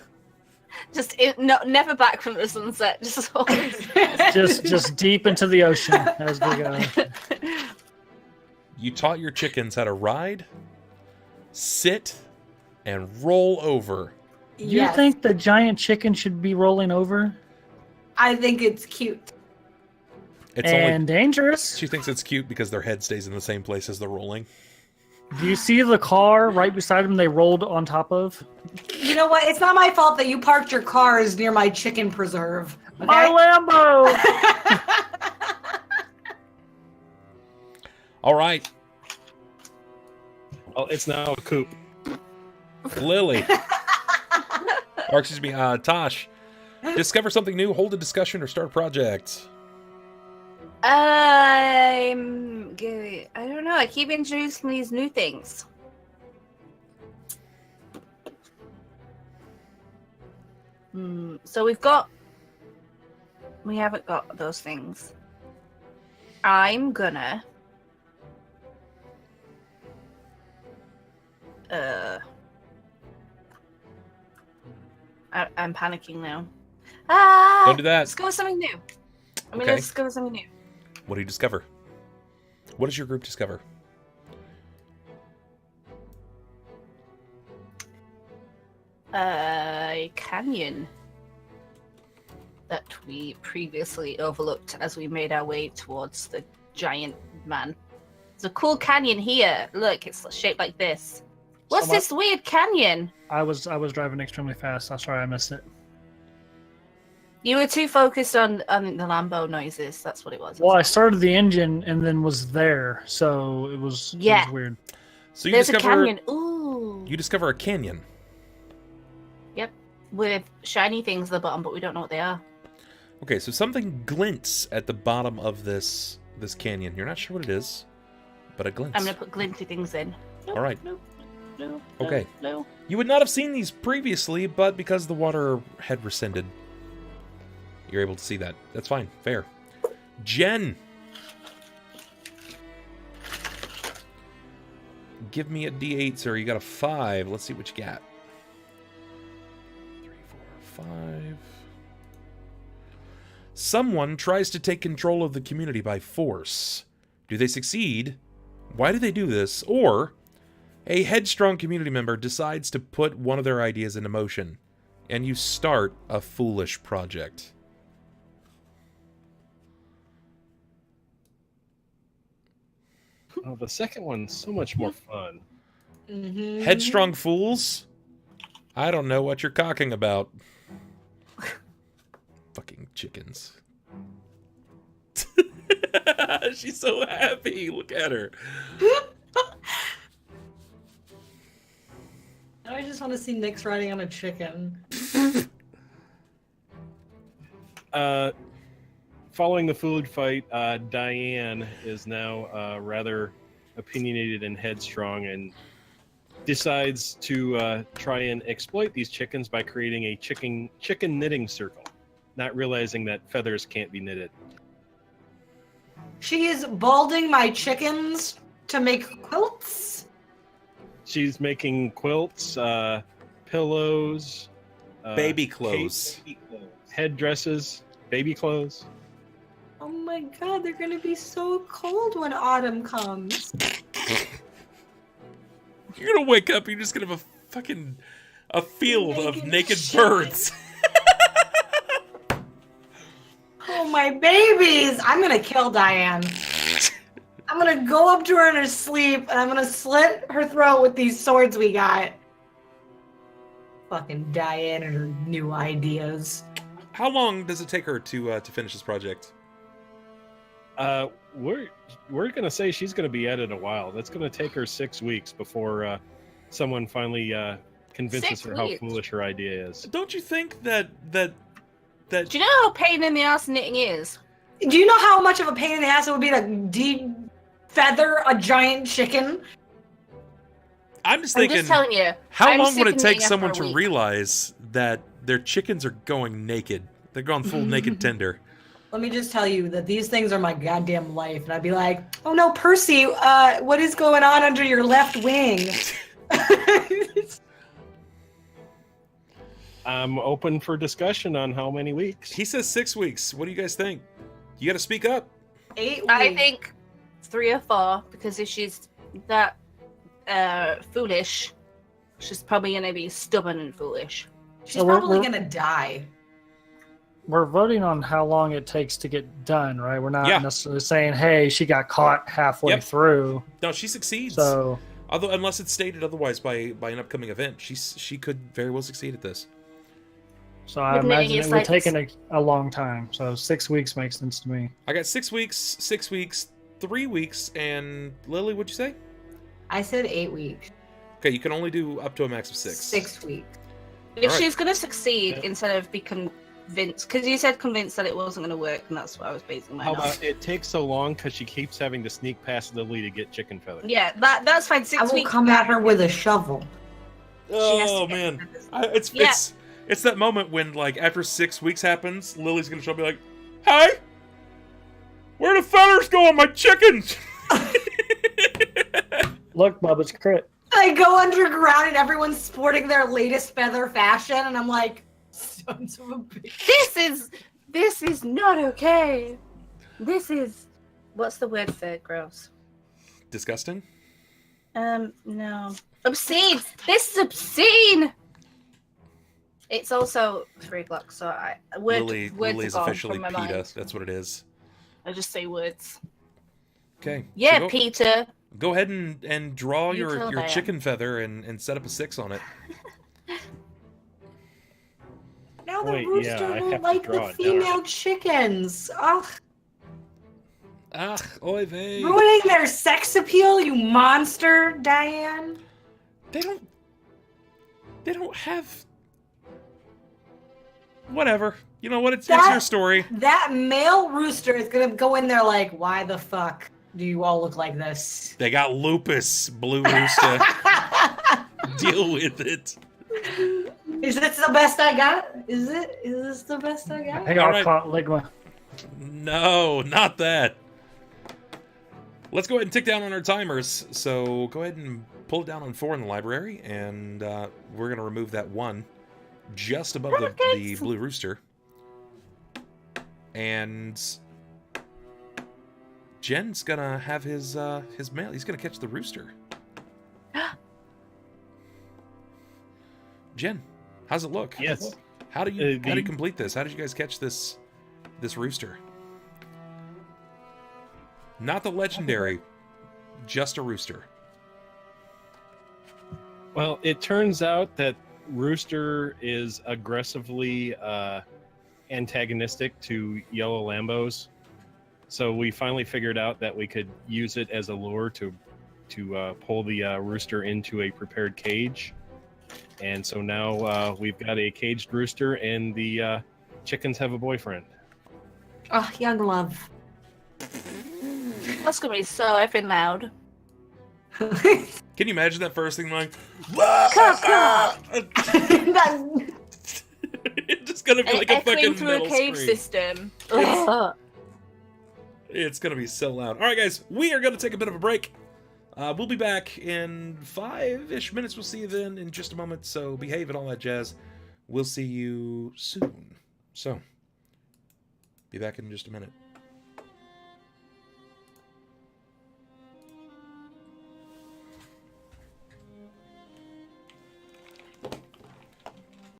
Never back from the sunset. Just always. just deep into the ocean as we go. You taught your chickens how to ride, sit, and roll over. Do you think the giant chicken should be rolling over? I think it's cute. It's and dangerous. She thinks it's cute because their head stays in the same place as they're rolling. Do you see the car right beside them they rolled on top of? You know what? It's not my fault that you parked your cars near my chicken preserve. Okay? My Lambo! All right. Well, it's now a coop. Lily. Or excuse me, Tosh. Discover something new, hold a discussion, or start a project. I don't know. I keep introducing these new things. So we haven't got those things. I'm gonna I'm panicking now. Don't do that. Let's go with something new. Let's go with something new. What do you discover? What does your group discover? A canyon that we previously overlooked as we made our way towards the giant man. There's a cool canyon here. Look, it's shaped like this. What's this weird canyon? I was driving extremely fast. I'm sorry I missed it. You were too focused on the Lambo noises. That's what it was. Well, I started the engine and then was there, so it was weird. So there's a canyon. Ooh. You discover a canyon. Yep, with shiny things at the bottom, but we don't know what they are. Okay, so something glints at the bottom of this canyon. You're not sure what it is, but it glints. I'm gonna put glinty things in. All right. No. Okay. You would not have seen these previously, but because the water had rescinded, you're able to see that. That's fine. Fair. Jen! Give me a D8, sir. You got a 5. Let's see what you got. 3, 4, 5. Someone tries to take control of the community by force. Do they succeed? Why do they do this? Or a headstrong community member decides to put one of their ideas into motion, and you start a foolish project. Oh, the second one's so much more fun. Mm-hmm. Headstrong fools? I don't know what you're cocking about. Fucking chickens. She's so happy. Look at her. I just want to see Nyx riding on a chicken. Following the food fight, Diane is now rather opinionated and headstrong and decides to try and exploit these chickens by creating a chicken knitting circle, not realizing that feathers can't be knitted. She is balding my chickens to make quilts. She's making quilts, pillows, Baby clothes. Headdresses, baby clothes. Oh my god, they're gonna be so cold when autumn comes. You're gonna wake up, you're just gonna have a field of naked chicken. birds. Oh my babies! I'm gonna kill Diane. I'm gonna go up to her in her sleep and I'm gonna slit her throat with these swords we got. Fucking Diane and her new ideas. How long does it take her to finish this project? We're gonna say she's gonna be at it a while. That's gonna take her 6 weeks before someone finally convinces 6 her how weeks? foolish her idea is. Don't you think that Do you know how pain in the ass knitting is? Do you know how much of a pain in the ass it would be to de-feather a giant chicken? I'm just I'm thinking, just telling you. how I'm long would it sick of take eating after someone a to week. realize that their chickens are going naked? They're going full naked tender. Let me just tell you that these things are my goddamn life. And I'd be like, oh no, Percy, what is going on under your left wing? I'm open for discussion on how many weeks. He says 6 weeks. What do you guys think? You got to speak up. 8 weeks. I think 3 or 4, because if she's that foolish, she's probably going to be stubborn and foolish. She's So probably we're- going to die. We're voting on how long it takes to get done, right? We're not Yeah. necessarily saying, hey, she got caught halfway Yep. through. No, she succeeds. So, Although, unless it's stated otherwise by an upcoming event, she could very well succeed at this. so I Wouldn't it imagine use, it would like, take a long time. So 6 weeks makes sense to me. I got 6 weeks, 3 weeks, and Lily, what'd you say? I said 8 weeks. Okay, you can only do up to a max of 6. 6 weeks. If Alright. she's going to succeed instead of be convinced, because you said convinced that it wasn't going to work, and that's what I was basing How mine on. about it takes so long because she keeps having to sneak past Lily to get chicken feathers? Yeah, that's fine. 6 I will weeks. come at her with a shovel. She has to Oh get man, feathers. I- it's that moment when, like, after 6 weeks happens, Lily's gonna show up and be like, "Hey, where the feathers go on my chickens?" Look, Bubba's crit. I go underground and everyone's sporting their latest feather fashion, and I'm like, sons of a bitch. This is not okay. This is what's the word for gross? Disgusting. No. Obscene. This is obscene. It's also 3 o'clock, so words Lily is are gone officially from my PETA. mind. That's what it is. I just say words. Okay. Yeah, so Peter. go ahead and draw You your tell them. chicken feather and set up a 6 on it. Now the Wait, rooster yeah, I won't have to like draw the it down. female chickens. Ugh, Ah, oy vey. ruining their sex appeal, you monster, Diane. They don't have. Whatever. You know what? It's your story. That male rooster is gonna go in there like, why the fuck do you all look like this? They got lupus, Blue Rooster. Deal with it. Is this the best I got? Is this the best I got? I think All I'll right. caught Ligma. No, not that. Let's go ahead and tick down on our timers. So go ahead and pull it down on 4 in the library, and we're going to remove that 1 just above the Blue Rooster. And Jen's going to have his mail. He's going to catch the rooster. Jen, how's it look? Yes. How do you complete this? How did you guys catch this rooster? Not the legendary, just a rooster. Well, it turns out that Rooster is aggressively antagonistic to yellow Lambos. So we finally figured out that we could use it as a lure to pull the rooster into a prepared cage. And so now we've got a caged rooster, and the chickens have a boyfriend. Oh, young love. That's gonna be so effing loud. Can you imagine that first thing like? It's just gonna be like a echoing fucking through a metal cave scream. system. It's gonna be so loud. All right, guys, we are gonna take a bit of a break. We'll be back in 5-ish minutes. We'll see you then in just a moment. So behave and all that jazz. We'll see you soon. So be back in just a minute.